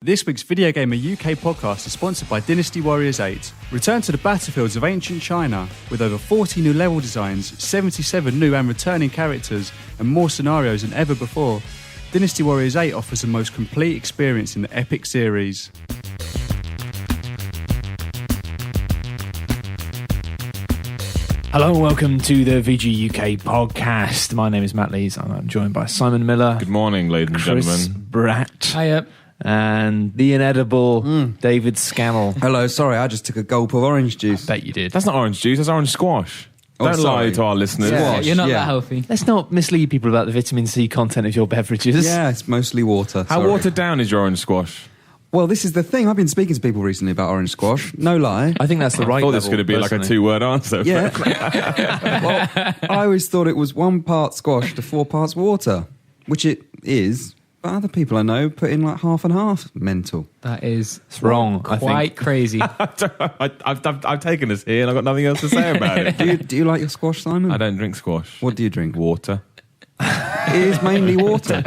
This week's Video Gamer UK podcast is sponsored by Dynasty Warriors 8. Return to the battlefields of ancient China with over 40 new level designs, 77 new and returning characters, and more scenarios than ever before. Dynasty Warriors 8 offers the most complete experience in the epic series. Hello and welcome to the VG UK podcast. My name is Matt Lees. I'm joined by Simon Miller. Good morning, ladies and Chris gentlemen. Bratt. Hiya. And the inedible David Scannell. Hello, sorry, I just took a gulp of orange juice. Bet you did. That's not orange juice, that's orange squash. Don't lie to our listeners. Yeah. You're not that healthy. Let's not mislead people about the vitamin C content of your beverages. Yeah, it's mostly water. How sorry. watered down is your orange squash? Well, this is the thing. I've been speaking to people recently about orange squash. No lie. I think that's the right I thought this was going to be like a two-word answer. Yeah. Well, I always thought it was 1 part squash to 4 parts water, which it is. But other people I know put in like half and half. Mental. That is wrong, I quite think. crazy. I've taken this here and I've got nothing else to say about it. Do you like your squash, Simon? I don't drink squash. What do you drink? Water. It is mainly water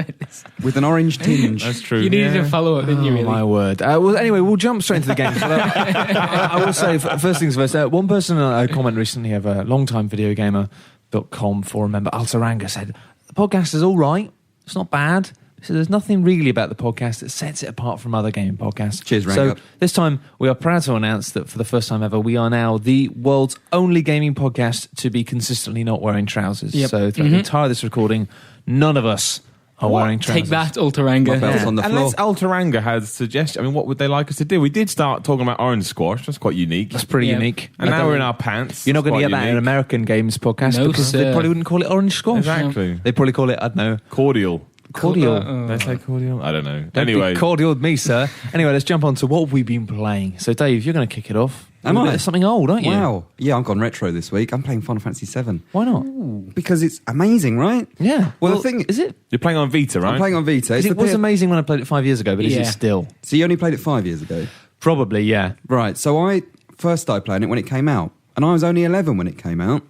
with an orange tinge. That's true. You needed a follow-up, didn't you, really? My word. Well, anyway, we'll jump straight into the game. I will say, first things first, one person I comment recently of a long-time VideoGamer.com forum member, Altaranga, said, the podcast is all right. It's not bad. So there's nothing really about the podcast that sets it apart from other gaming podcasts. Cheers, Rank So Up. this time we are proud to announce that for the first time ever, we are now the world's only gaming podcast to be consistently not wearing trousers. Yep. So throughout the entire this recording, none of us are wearing trousers. Take that, Ultaranga. My belt's on the floor. Unless Altaranga has suggestions, I mean, what would they like us to do? We did start talking about orange squash. That's quite unique. That's pretty Yeah. unique. And now we're in our pants. You're not going to That's get quite that in an unique. American games podcast No, because they sir. probably wouldn't call it orange squash. Exactly. They'd probably call it, I don't know, Cordial. cordial. Did I say cordial? I don't know. Don't Anyway. be cordial with me, sir. Anyway, let's jump on to what have we been playing. So, Dave, you're going to kick it off. Am I? It's something old, aren't you? Wow. Yeah, I've gone retro this week. I'm playing Final Fantasy VII. Why not? Because it's amazing, right? Yeah. Well, the thing is it? You're playing on Vita, right? I'm playing on Vita. 'Cause It's it the was amazing when I played it 5 years ago, but is Yeah. it still? So you only played it 5 years ago? Probably, yeah. Right, so I first started playing it when it came out, and I was only 11 when it came out.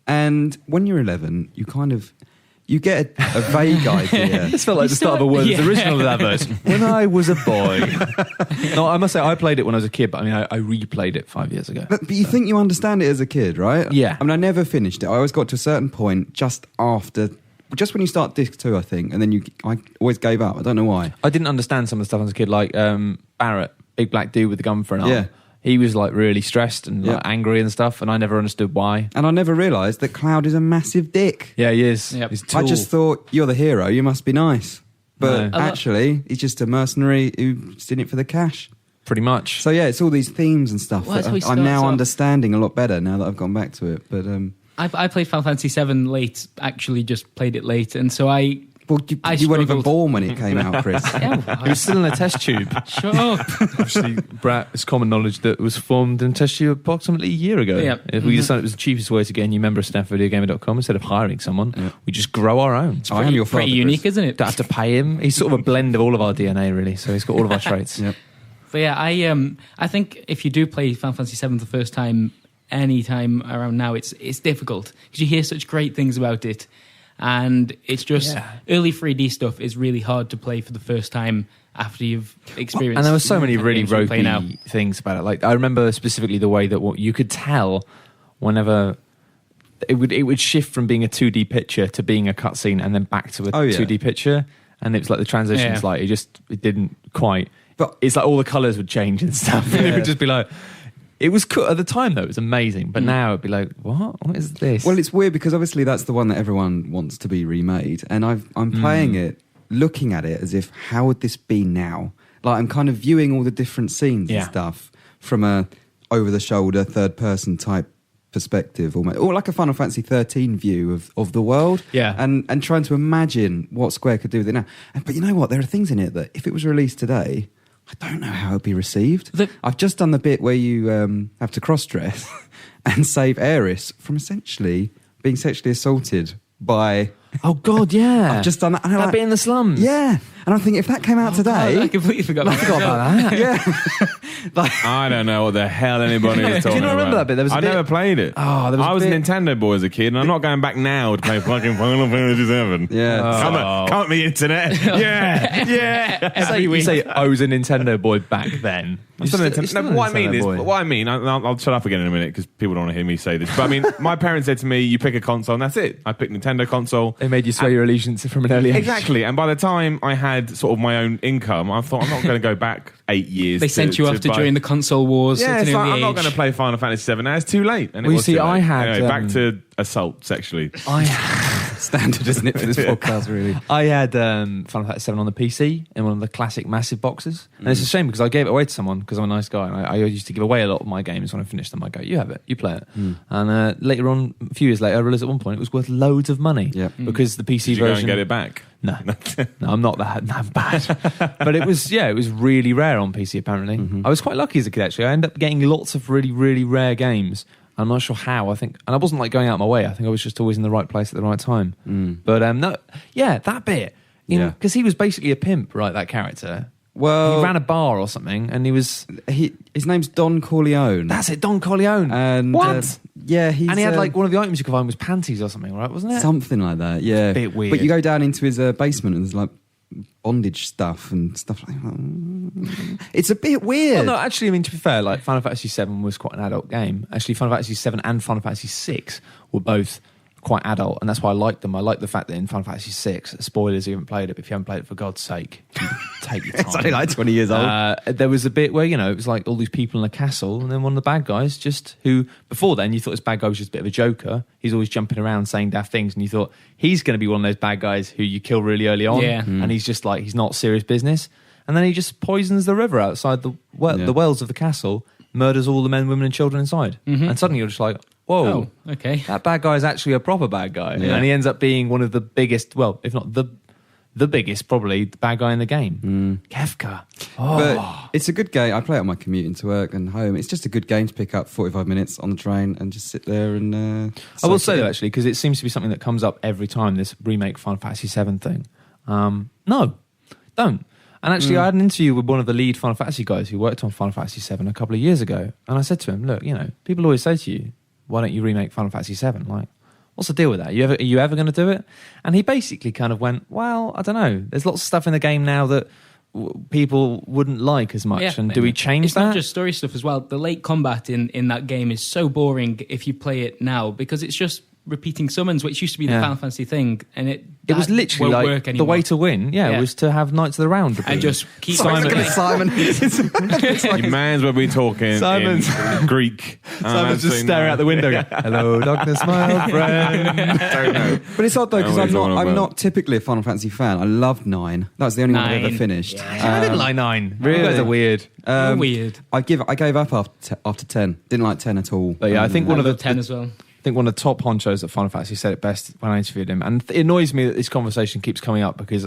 And when you're 11, you get a vague idea. This felt like the start of a Words Yeah. original advert. When I was a boy. No, I must say, I played it when I was a kid, but I mean, I replayed it 5 years ago. But you think you understand it as a kid, right? Yeah. I mean, I never finished it. I always got to a certain point just when you start disc 2, I think, and then I always gave up. I don't know why. I didn't understand some of the stuff as a kid, like Barrett, big black dude with the gun for an arm. Yeah. He was like really stressed and like, Yeah. angry and stuff, and I never understood why. And I never realised that Cloud is a massive dick. Yeah, he is. Yep. He's I tall. just thought, you're the hero, you must be nice. But No. actually, he's just a mercenary who's in it for the cash. Pretty much. So yeah, it's all these themes and stuff Well, that's how he that I'm now starts off. understanding a lot better now that I've gone back to it. But I played Final Fantasy VII late, actually just played it late, and so I you weren't even struggled. born when it came out, Chris. He was still in a test tube. Shut up. Obviously, Brat, it's common knowledge that it was formed in a test tube approximately a year ago. Yeah. If we decided it was the cheapest way to get a new member of staff at VideoGamer.com, instead of hiring someone, we just grow our own. I am your father, Pretty unique, Chris. isn't it? Don't have to pay him. He's sort of a blend of all of our DNA, really. So he's got all of our traits. Yep. But yeah, I think if you do play Final Fantasy VII for the first time, any time around now, it's difficult because you hear such great things about it, and it's just early 3D stuff is really hard to play for the first time after you've experienced. And there were so many really games you play now. ropey things about it. Like I remember specifically the way that what you could tell whenever it would shift from being a 2D picture to being a cutscene and then back to a 2D picture, and it was like the transitions, like it didn't quite. But it's like all the colours would change and stuff, and it would just be like. It was cool at the time though; it was amazing. But now it'd be like, what? What is this? Well, it's weird because obviously that's the one that everyone wants to be remade, and I'm playing it, looking at it as if how would this be now? Like I'm kind of viewing all the different scenes and stuff from a over-the-shoulder, third-person type perspective, almost, or like a Final Fantasy 13 view of the world. Yeah. and trying to imagine what Square could do with it now. But you know what? There are things in it that if it was released today, I don't know how it would be received. I've just done the bit where you have to cross-dress and save Aeris from essentially being sexually assaulted by... oh God, yeah! I've just done that. And I'm that like, bit in the slums. Yeah. And I'm thinking, if that came out today... I completely forgot. I forgot about that. Yeah. I don't know what the hell anybody is talking about. Do you not remember that bit? There was a I bit- never played it. Oh, there was I a was a bit- Nintendo boy as a kid, and I'm not going back now to play fucking Final Fantasy 7. Yeah. Come at me, internet. Yeah. Every You week. say I was a Nintendo boy back then. I'm still a You're Nintendo- still no, a what I mean Nintendo is, boy. what I mean, I'll shut up again in a minute because people don't want to hear me say this. But I mean, my parents said to me, "You pick a console, and that's it." I picked Nintendo console. They made you swear your allegiance from an early age. Exactly, and by the time I had sort of my own income, I thought I'm not going to go back 8 years. They sent you off to buy- join the console wars. Yeah, at it's an like, early I'm not age. going to play Final Fantasy 7 now. It's too late. And it Well, you was see, too I late. had, anyway, back to assault sexually. Standard, isn't it, for this podcast, really? I had Final Fantasy 7 on the PC in one of the classic massive boxes. And it's a shame because I gave it away to someone because I'm a nice guy. And I used to give away a lot of my games when I finished them. I go, you have it, you play it. And later on, a few years later, I realised at one point it was worth loads of money. Yeah. Because the PC Did you go version... and get it back? No, no, I'm not that bad. But it was really rare on PC, apparently. I was quite lucky as a kid, actually. I ended up getting lots of really, really rare games. I'm not sure how. I think, and I wasn't like going out my way. I think I was just always in the right place at the right time. But no, yeah, that bit, Yeah. because he was basically a pimp, right? That character. Well, He ran a bar or something, and he was. his name's Don Corleone. That's it, Don Corleone. And What? yeah, he's And he had like one of the items you could find was panties or something, right? Wasn't it? something like that. Yeah, a bit weird. But you go down into his basement and there's like bondage stuff and stuff like that. It's a bit weird. Well, no, actually, I mean, to be fair, like Final Fantasy VII was quite an adult game. Actually, Final Fantasy VII and Final Fantasy VI were both quite adult, and that's why I liked them. I like the fact that in Final Fantasy VI, spoilers, you haven't played it, but if you haven't played it, for God's sake, take your time. It's only like 20 years old. There was a bit where, it was like all these people in a castle, and then one of the bad guys who, before then, you thought this bad guy was just a bit of a joker. He's always jumping around saying daft things, and you thought he's going to be one of those bad guys who you kill really early on, and he's just like, he's not serious business. And then he just poisons the river outside the wells of the castle, murders all the men, women, and children inside. And suddenly you're just like, whoa, Oh, okay. that bad guy is actually a proper bad guy. And he ends up being one of the biggest, well, if not the biggest, probably, the bad guy in the game. Kefka. Oh. But it's a good game. I play it on my commute into work and home. It's just a good game to pick up 45 minutes on the train and just sit there and... I will say, though, actually, because it seems to be something that comes up every time, this remake Final Fantasy VII thing. No, don't. And actually, I had an interview with one of the lead Final Fantasy guys who worked on Final Fantasy VII a couple of years ago. And I said to him, look, people always say to you, why don't you remake Final Fantasy VII? Like, what's the deal with that? Are you ever going to do it? And he basically kind of went, well, I don't know. There's lots of stuff in the game now that people wouldn't like as much. Yeah, and do we change it's that? not just story stuff as well. The late combat in that game is so boring if you play it now because it's just repeating summons, which used to be the Final Fantasy thing, and it was literally won't like work the anymore. way to win, was to have Knights of the Round. And just keep Simon. You man's will be talking Simon's- in Greek. Simon's just staring out the window going, hello, darkness, my old friend. Don't know. But it's odd though because I know what he's on I'm about. not typically a Final Fantasy fan. I loved 9. That was the only one I've ever 9. finished. I didn't like 9. Really? You guys are weird. You're weird. I gave up after 10. Didn't like 10 at all. But yeah, I think one I of the love 10 as well. I think one of the top honchos at Final Fantasy said it best when I interviewed him. And it annoys me that this conversation keeps coming up because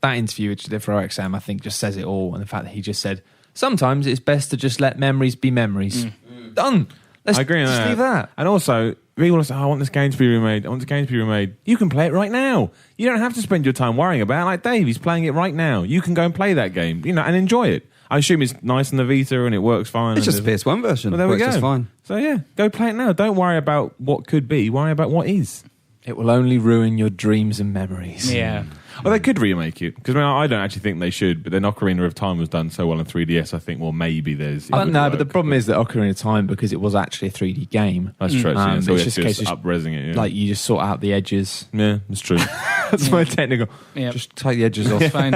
that interview, which I did for OXM, I think just says it all. And the fact that he just said, sometimes it's best to just let memories be memories. Done. Let's I agree on just that. leave that. And also, people say, I want this game to be remade. I want this game to be remade. You can play it right now. You don't have to spend your time worrying about it. Like Dave, he's playing it right now. You can go and play that game, and enjoy it. I assume it's nice on the Vita and it works fine. It's just the PS1 version. Well, there we Works go. just fine. So yeah, go play it now. Don't worry about what could be. Worry about what is. It will only ruin your dreams and memories. Yeah. Well, they could remake it because I don't actually think they should. But then Ocarina of Time was done so well on 3DS. I think maybe there's. No, but the problem is that Ocarina of Time, because it was actually a 3D game. That's true. So It's it's just a case of up-resing it. Yeah. Like you just sort out the edges. Yeah, that's true. That's my technical. Yeah. Just take the edges off. It's fine.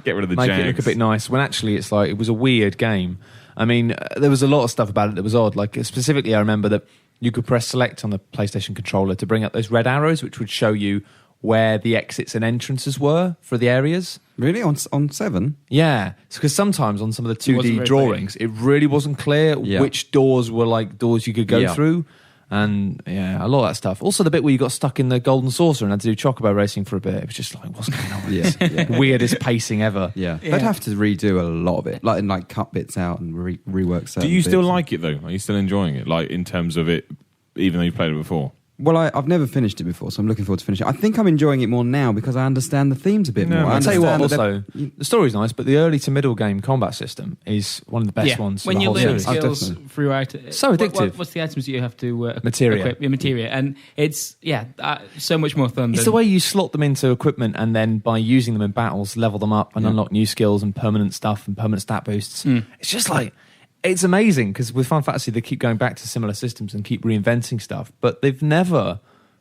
Get rid of the Make jags. it look a bit nice. When actually it's like it was a weird game. I mean, there was a lot of stuff about it that was odd. Like specifically, I remember that you could press select on the PlayStation controller to bring up those red arrows, which would show you where the exits and entrances were for the areas. Really? On 7? Yeah, because sometimes on some of the It wasn't 2D very drawings, it really wasn't clear Yeah. which doors were like doors you could go Yeah. through. And yeah, a lot of that stuff. Also, the bit where you got stuck in the golden saucer and had to do chocobo racing for a bit. It was just like, what's going on with this? Yeah. Weirdest pacing ever. Yeah. They'd have to redo a lot of it, like cut bits out and rework certain Do you still bits. like it though? Are you still enjoying it? Like in terms of it, even though you played it before? Well, I've never finished it before, so I'm looking forward to finishing it. I think I'm enjoying it more now because I understand the themes a bit more. I'll tell you what, understand also, the story's nice, but the early to middle game combat system is one of the best ones for when the you whole learn series. skills throughout it. So addictive. What's the items that you have to Materia. equip? Your materia. And it's, so much more fun. It's the way you slot them into equipment and then by using them in battles, level them up and unlock new skills and permanent stuff and permanent stat boosts. It's just like, it's amazing because with Final Fantasy, they keep going back to similar systems and keep reinventing stuff, but they've never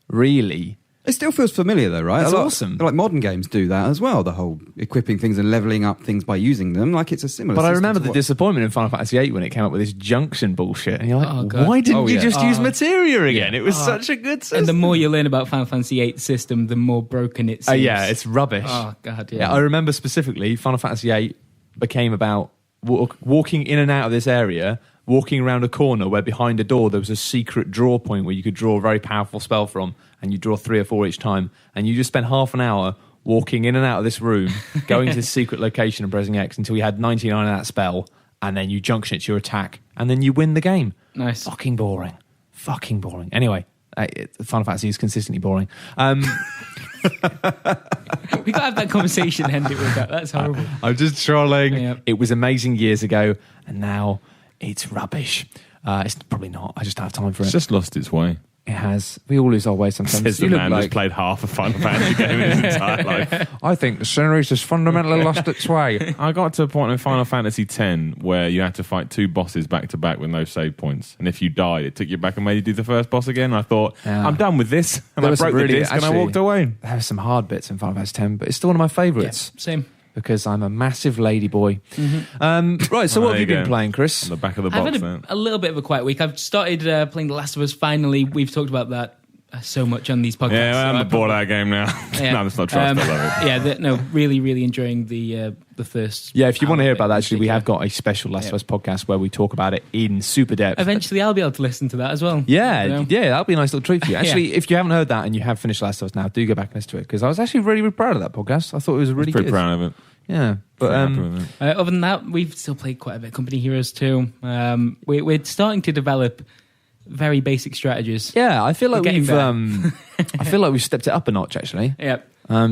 really... It still feels familiar though, right? It's awesome. Like modern games do that as well, the whole equipping things and leveling up things by using them. Like it's a similar But I system remember to the what- disappointment in Final Fantasy VIII when it came up with this junction bullshit. And you're like, Oh, God. why didn't you just use Oh. materia again? It was such a good system. And the more you learn about Final Fantasy VIII system, the more broken it seems. yeah, it's rubbish. Oh, God, Yeah, I remember specifically Final Fantasy VIII became about walking in and out of this area, walking around a corner where behind a door there was a secret draw point where you could draw a very powerful spell from, and you draw 3 or 4 each time, and you just spent half an hour walking in and out of this room, going to this secret location and pressing X until you had 99 of that spell, and then you junction it to your attack, and then you win the game. Nice. Fucking boring. Anyway, Final Fantasy is consistently boring. We got to have that conversation, end it with that. That's horrible. I'm just trolling. Yeah. It was amazing years ago, and now it's rubbish. It's probably not. I just don't have time for It's it. just lost its way. It has. We all lose our way sometimes. Says the You look man who's like, played half a Final Fantasy game in his entire life. I think the series has fundamentally lost its way. I got to a point in Final Fantasy X where you had to fight 2 bosses back to back with no save points, and if you died, it took you back and made you do the first boss again. I thought, Yeah. I'm done with this, and There I was broke really- the disc and I actually- walked away. There are some hard bits in Final Fantasy X, but it's still one of my favourites Same. because I'm a massive lady boy. Right, so what Well, have there you been go. playing, Chris? On the back of the I've box had there. a little bit of a quiet week. I've started playing The Last of Us finally. We've talked about that so much on these podcasts. Yeah, so I'm I bored of that game now. Yeah. No, that's not true. I still love it. Yeah, really, really enjoying the first. Yeah, if you want to hour hear of it about that, in actually, we have particular. got a special Last of Us podcast where we talk about it in super depth. Eventually, I'll be able to listen to that as well. Yeah, You know? yeah, that'll be a nice little treat for you. Yeah. Actually, if you haven't heard that and you have finished Last of Us now, do go back and listen to it because I was actually really, really proud of that podcast. I thought it was really Pretty good. proud of it. Yeah, but Pretty happy with it. Other than that, we've still played quite a bit of Company Heroes too. We're starting to develop very basic strategies. yeah, I feel like We're getting I feel like we've stepped it up a notch actually. Yeah.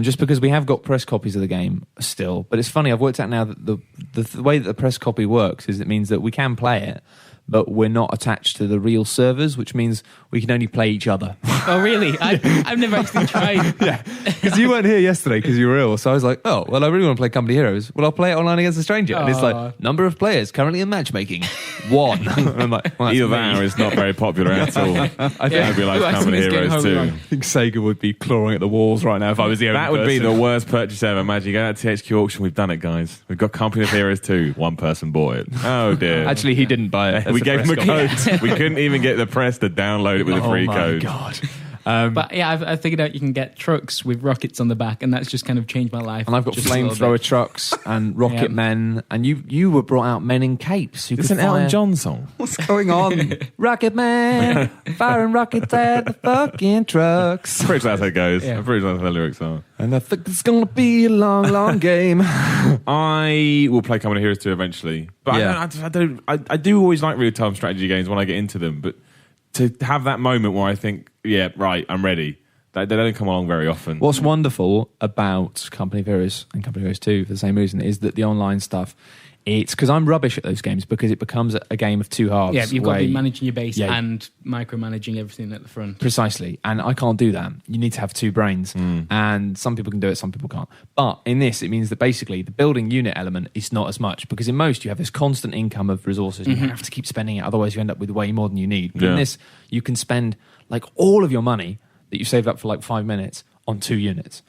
Just because we have got press copies of the game still, but it's funny. I've worked out now that the way that the press copy works is it means that we can play it, but we're not attached to the real servers, which means we can only play each other. Oh, really? I've never actually tried. Yeah, because you weren't here yesterday because you were ill. So I was like, oh, well, I really want to play Company Heroes. Well, I'll play it online against a stranger. And it's Aw. like, number of players currently in matchmaking, 1. And I'm like, well, that's Either me. that or it's not very popular at all. I think, Yeah. Nobody likes Who actually Company is getting Heroes home too. wrong? I think Sega would be clawing at the walls right now if I was the only That would be person. the worst purchase ever. Imagine you go out to THQ auction. We've done it, guys. We've got Company of Heroes 2. One person bought it. Oh dear. Actually, he didn't buy it. we gave him a press copy. code. We couldn't even get the press to download it with a free Oh my code. God. But yeah, I've figured out you can get trucks with rockets on the back, and that's just kind of changed my life. And I've got just a little flamethrower bit. trucks and rocket Yeah. men. And you were brought out men in capes. Who It's could an Elton fire- John song. What's going on? Rocket man, firing rockets at the fucking trucks. I'm pretty sure that's how it goes. Yeah. I'm pretty sure that's how the lyrics are. And I think it's gonna be a long, long game. I will play Company of Heroes 2 eventually. But Yeah. I do always like real-time strategy games when I get into them. But to have that moment where I think, yeah, right, I'm ready, they don't come along very often. What's wonderful about Company of Heroes and Company of Heroes 2 for the same reason is that the online stuff, it's because I'm rubbish at those games because it becomes a game of two halves. Yeah, you've got to where- be managing your base Yeah. and micromanaging everything at the front. Precisely. And I can't do that. You need to have two brains. And some people can do it, some people can't. But in this, it means that basically the building unit element is not as much because in most you have this constant income of resources and you have to keep spending it. Otherwise, you end up with way more than you need. But in Yeah. this, you can spend like all of your money that you saved up for like 5 minutes on 2 units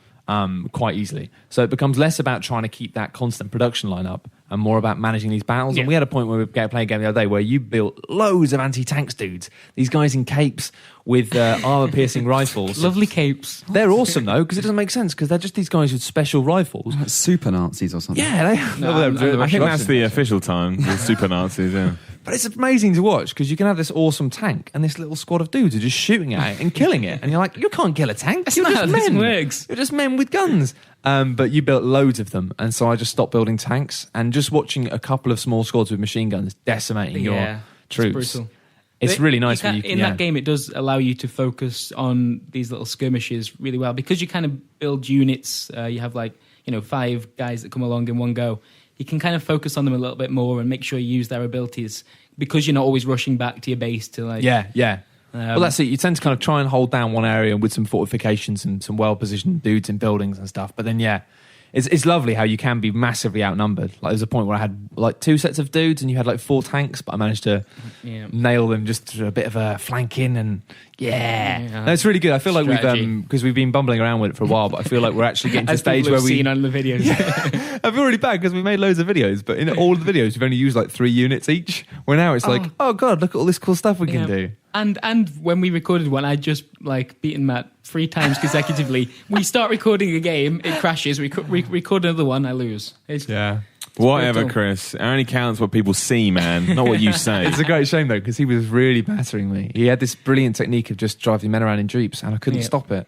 quite easily. So it becomes less about trying to keep that constant production line up and more about managing these battles. Yeah. And we had a point where we were playing a game the other day where you built loads of anti-tanks dudes. These guys in capes with armor-piercing rifles. Lovely capes. They're awesome, though, because it doesn't make sense, because they're just these guys with special rifles. Like super Nazis or something. Yeah, they... I think that's the official time. The super Nazis, yeah. But it's amazing to watch, because you can have this awesome tank, and this little squad of dudes are just shooting at it and killing it. And you're like, you can't kill a tank. That's You're not just how this men. works. You're just men with guns. But you built loads of them, and so I just stopped building tanks, and just watching a couple of small squads with machine guns decimating Yeah, your it's troops. brutal. It's really nice when in that game. It does allow you to focus on these little skirmishes really well because you kind of build units. You have 5 guys that come along in one go. You can kind of focus on them a little bit more and make sure you use their abilities because you're not always rushing back to your base to well, that's it. You tend to kind of try and hold down one area with some fortifications and some well-positioned dudes in buildings and stuff. But then, it's lovely how you can be massively outnumbered. Like, there's a point where I had 2 sets of dudes and you had 4 tanks, but I managed to nail them just through a bit of a flank in and no, it's really good. I feel like because we've been bumbling around with it for a while, but I feel like we're actually getting to a stage where seen on the videos. I feel really bad because we made loads of videos, but in all of the videos we've only used 3 units each. Where now it's oh god, look at all this cool stuff we can do. And when we recorded one, I just beaten Matt 3 times consecutively. We start recording a game, it crashes. We record another one, I lose. Whatever, Chris. It only counts what people see, man, not what you say. It's a great shame though because he was really battering me. He had this brilliant technique of just driving men around in jeeps, and I couldn't stop it.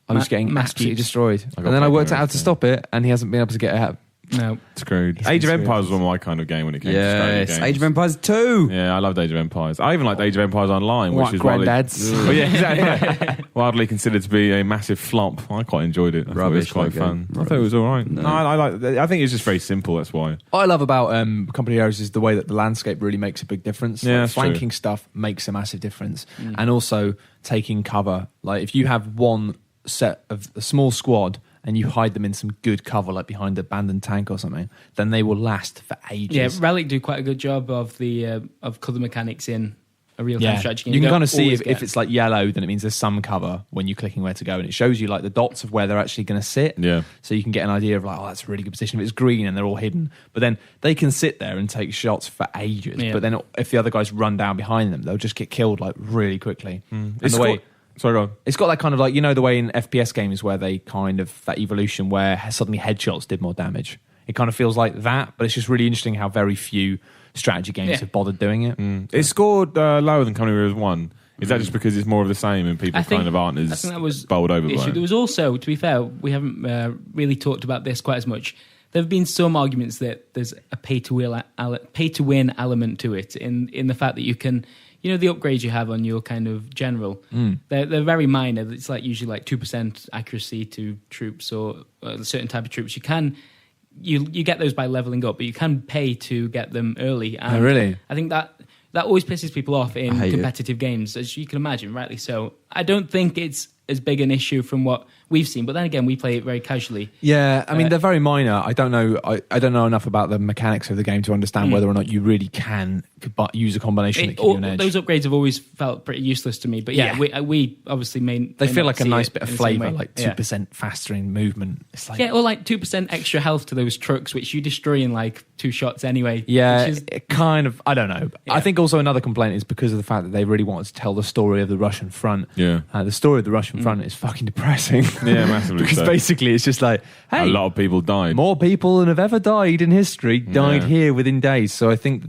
I was getting absolutely destroyed. And then I worked out how to stop it, and he hasn't been able to get it out. No. Screwed. Age of Empires was my kind of game when it came to strategy games. Age of Empires 2. Yeah, I loved Age of Empires. I even liked Age of Empires Online, which is granddads. Exactly. Wildly considered to be a massive flop. I quite enjoyed it. I thought it was quite fun. I thought it was all right. No, I think it's just very simple, that's why. What I love about Company Heroes is the way that the landscape really makes a big difference. Yeah, flanking stuff makes a massive difference. And also taking cover. If you have one set of a small squad and you hide them in some good cover, like behind an abandoned tank or something, then they will last for ages. Yeah, Relic do quite a good job of the of colour mechanics in a real-time strategy game. You can kind of see if it's yellow, then it means there's some cover when you're clicking where to go, and it shows you the dots of where they're actually going to sit. Yeah. So you can get an idea of that's a really good position. If it's green and they're all hidden, but then they can sit there and take shots for ages. Yeah. But then if the other guys run down behind them, they'll just get killed really quickly. And the way. Sorry, go on. It's got that kind of the way in FPS games where they kind of, that evolution where suddenly headshots did more damage. It kind of feels like that, but it's just really interesting how very few strategy games have bothered doing it. It scored lower than Company Heroes 1. Is that just because it's more of the same and people kind of aren't as bowled over by it? There was also, to be fair, we haven't really talked about this quite as much. There have been some arguments that there's a pay-to-win element to it in the fact that you can... the upgrades you have on your kind of general, they're very minor. It's usually 2% accuracy to troops or a certain type of troops. You get those by leveling up, but you can pay to get them early. And really? I think that always pisses people off in competitive games, as you can imagine, rightly so. I don't think it's as big an issue from what we've seen, but then again, we play it very casually. Yeah, I mean, they're very minor. I don't know. I don't know enough about the mechanics of the game to understand whether or not you really can use a combination that gives you an edge. Those upgrades have always felt pretty useless to me, but we obviously they feel like a nice bit of flavour, 2% faster in movement. It's or 2% extra health to those trucks, which you destroy in 2 shots anyway. Yeah, it kind of. I don't know. Yeah. I think also another complaint is because of the fact that they really wanted to tell the story of the Russian front. Yeah, the story of the Russian front is fucking depressing. Yeah, massively. Because basically it's just hey, a lot of people died. More people than have ever died in history died here within days. So I think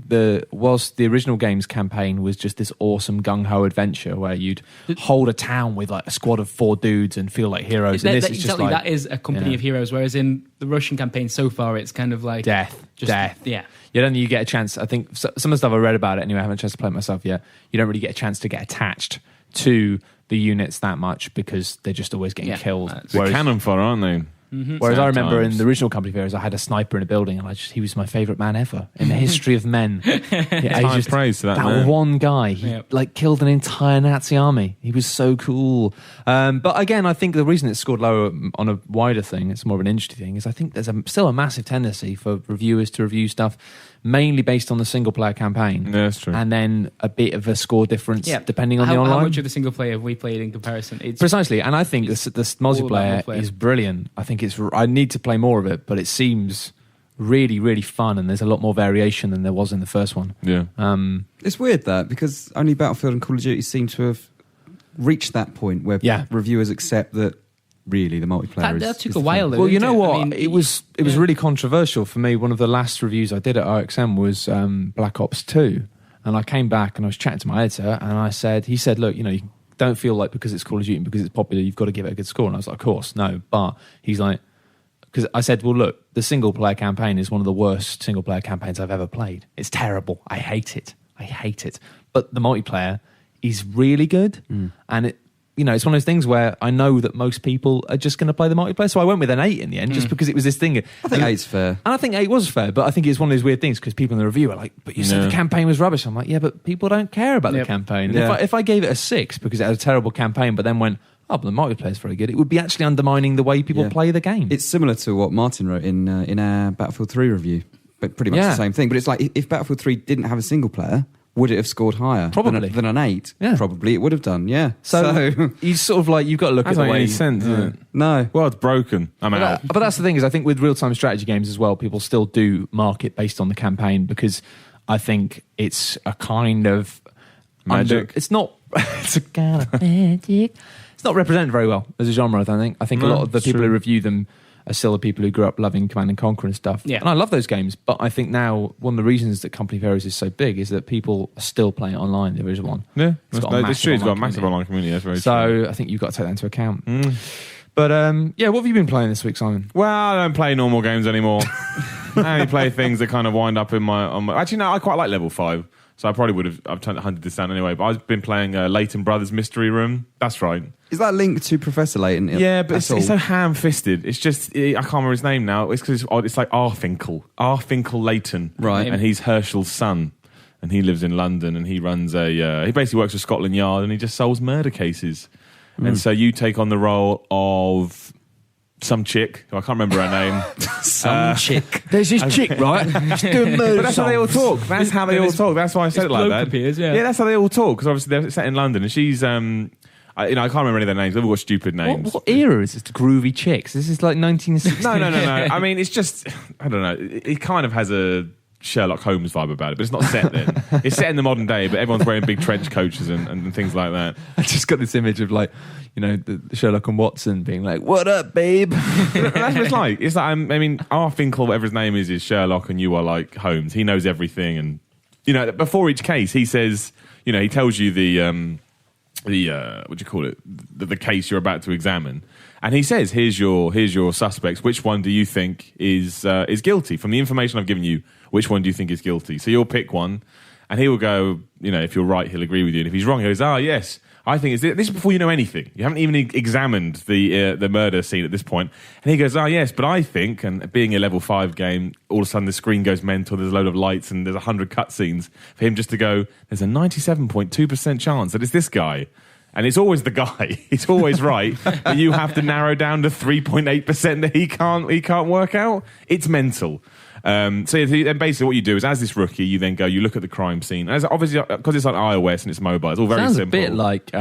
whilst the original game's campaign was just this awesome gung-ho adventure where you'd hold a town with a squad of 4 dudes and feel like heroes. And this is just that is a company of heroes, whereas in the Russian campaign so far it's kind of death. Yeah. You don't think you get a chance. I think some of the stuff I read about it anyway, I haven't had a chance to play it myself yet. You don't really get a chance to get attached to the units that much because they're just always getting killed. They're cannon fodder, aren't they? Mm-hmm. Whereas I remember in the original Company of Heroes, I had a sniper in a building, and he was my favourite man ever in the history of men. Praise to that man. One guy, he killed an entire Nazi army. He was so cool. But again, I think the reason it's scored lower on a wider thing, it's more of an industry thing, is I think there's still a massive tendency for reviewers to review stuff mainly based on the single player campaign. Yeah, that's true. And then a bit of a score difference depending on the online. How much of the single player have we played in comparison? Precisely, and I think this multiplayer is brilliant. I think I need to play more of it, but it seems really, really fun, and there's a lot more variation than there was in the first one. Yeah. It's weird because only Battlefield and Call of Duty seem to have reached that point where reviewers accept that really the multiplayer that took a while though. Well, you know what? I mean, it was really controversial for me. One of the last reviews I did at RXM was Black Ops 2, and I came back and I was chatting to my editor, and he said, look, you don't feel like because it's Call of Duty and because it's popular you've got to give it a good score. And I was like, of course, no. But he's like, because I said, well, look, the single player campaign is one of the worst single player campaigns I've ever played. It's terrible. I hate it. I hate it. But the multiplayer is really good, and it. It's one of those things where I know that most people are just going to play the multiplayer. So I went with an 8 in the end, just because it was this thing. I think 8's fair. And I think 8 was fair, but I think it's one of those weird things because people in the review are like, but you said the campaign was rubbish. I'm like, yeah, but people don't care about the campaign. Yeah. If I gave it a 6 because it had a terrible campaign, but then went, oh, but the multiplayer's very good, it would be actually undermining the way people play the game. It's similar to what Martin wrote in our Battlefield 3 review, but pretty much the same thing. But it's like, if Battlefield 3 didn't have a single player, would it have scored higher? Probably. Than an 8? Yeah. Probably it would have done, yeah. So you sort of like, you've got to look at the way... That doesn't make any sense, does it? No. Well, it's broken. I'm out. But that's the thing is, I think with real-time strategy games as well, people still do market based on the campaign because I think it's a kind of... Magic. It's not... It's a kind of magic. It's not represented very well as a genre, I don't think. I think a lot of the people who review them are still the people who grew up loving Command and Conquer and stuff. Yeah. And I love those games, but I think now one of the reasons that Company of Heroes is so big is that people are still playing it online, the original one. Yeah, It's got a it's true. It's got a massive community. online community. That's very true. So I think you've got to take that into account. But what have you been playing this week, Simon? Well, I don't play normal games anymore. I only play things that kind of wind up in my... Actually, no, I quite like level 5. So I probably would have... I've hunted this down anyway. But I've been playing Leighton Brothers Mystery Room. That's right. Is that linked to Professor Layton? Yeah, but it's so ham-fisted. It's just... I can't remember his name now. It's because it's like Arfinkel. Arfinkel Leighton. Right. And he's Herschel's son. And he lives in London. And he runs a... he basically works for Scotland Yard. And he just solves murder cases. And so you take on the role of... some chick, I can't remember her name. Some chick. There's this chick, right? She's doing murder But that's how they all talk. That's how they all talk. That's why I said it like bloke that. appears, yeah. Yeah, that's how they all talk. Because obviously they're set in London, and she's, I can't remember any of their names. They've all got stupid names. What era is this? The Groovy Chicks? This is like 1960. No. I mean, it's just, I don't know. It kind of has a Sherlock Holmes vibe about it, but it's not set then. It's set in the modern day, but everyone's wearing big trench coats and things like that. I just got this image of like, the Sherlock and Watson being like, "What up, babe?" That's what it's like. It's like, I mean, Arfinkel, whatever his name is Sherlock, and you are like Holmes. He knows everything, and before each case, he says, he tells you the what do you call it, the case you're about to examine, and he says, "Here's your suspects. Which one do you think is guilty? From the information I've given you, which one do you think is guilty?" So you'll pick one, and he will go, if you're right, he'll agree with you, and if he's wrong, he goes, yes, I think it's this is before you know anything. You haven't even examined the murder scene at this point. And he goes, yes, but I think, and being a level 5 game, all of a sudden the screen goes mental, there's a load of lights and there's 100 cutscenes. For him just to go, there's a 97.2% chance that it's this guy. And it's always the guy. He's always right. But you have to narrow down to 3.8% that he can't work out. It's mental. Then basically what you do is, as this rookie, you then go, you look at the crime scene. As obviously, because it's on iOS and it's mobile, it's all very Sounds simple. a bit like,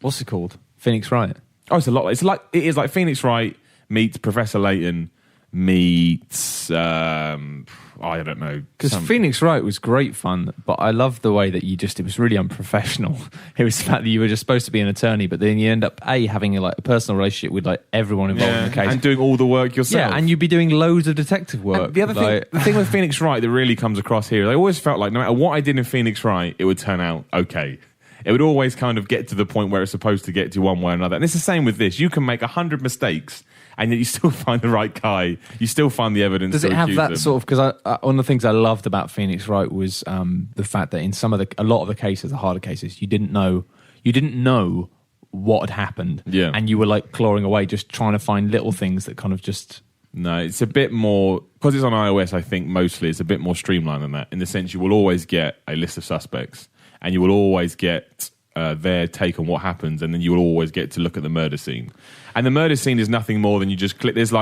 what's it called? Phoenix Wright. Oh, it's a lot. It is like Phoenix Wright meets Professor Layton meets I don't know, because Phoenix Wright was great fun, but I love the way that it was really unprofessional. It was the fact that you were just supposed to be an attorney, but then you end up having a personal relationship with everyone involved in the case and doing all the work yourself. Yeah, and you'd be doing loads of detective work. And the other thing with Phoenix Wright that really comes across here, I always felt like no matter what I did in Phoenix Wright, it would turn out okay. It would always kind of get to the point where it's supposed to get to one way or another. And it's the same with this. You can make 100 mistakes and yet you still find the right guy. You still find the evidence. Does it have that sort of... Because one of the things I loved about Phoenix Wright was the fact that in a lot of the cases, the harder cases, you didn't know what had happened. Yeah. And you were clawing away, just trying to find little things that kind of just... No, it's a bit more... Because it's on iOS, I think mostly it's a bit more streamlined than that. In the sense you will always get a list of suspects and you will always get their take on what happens, and then you will always get to look at the murder scene. And the murder scene is nothing more than you just click... There's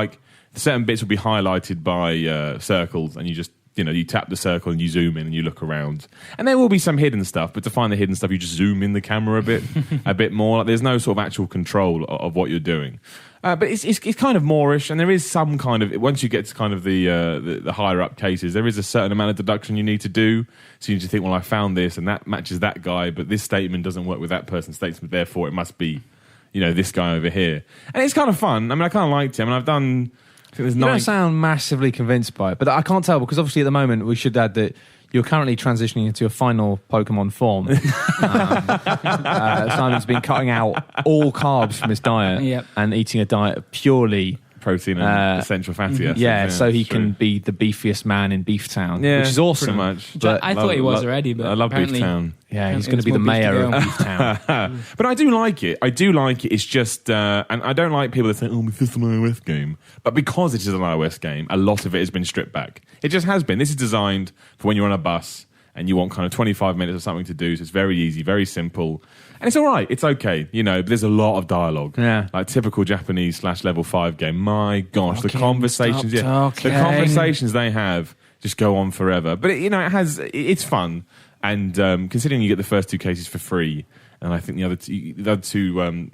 certain bits will be highlighted by circles, and you just... you tap the circle and you zoom in and you look around. And there will be some hidden stuff, but to find the hidden stuff, you just zoom in the camera a bit more. There's no sort of actual control of what you're doing. But it's kind of Moorish, and there is some kind of... Once you get to kind of the higher up cases, there is a certain amount of deduction you need to do. So you need to think, well, I found this, and that matches that guy, but this statement doesn't work with that person's statement, therefore it must be, this guy over here. And it's kind of fun. I mean, I kind of liked him, and I've done... I think there's You don't sound massively convinced by it, but I can't tell, because obviously at the moment we should add that you're currently transitioning into a final Pokemon form. Simon's been cutting out all carbs from his diet and eating a diet of purely protein and essential fatty acids. Yeah, so he true. can be the beefiest man in Beeftown, Yeah, which is awesome. pretty much. But I thought he was already, but I love apparently- Beeftown. yeah, he's Apparently going to be the there's more mayor of beef to Beeftown. But I do like it. I do like it. It's just, and I don't like people that say, "Oh, this is an iOS game." But because it is an iOS game, a lot of it has been stripped back. It just has been. This is designed for when you're on a bus and you want kind of 25 minutes of something to do. So it's very easy, very simple, and it's all right. It's okay, you know. But there's a lot of dialogue. Yeah. Like typical Japanese / level 5 game. My gosh, the Fucking conversations, stop the talking. conversations they have just go on forever. But it's fun. And considering you get the first 2 cases for free, and I think the other two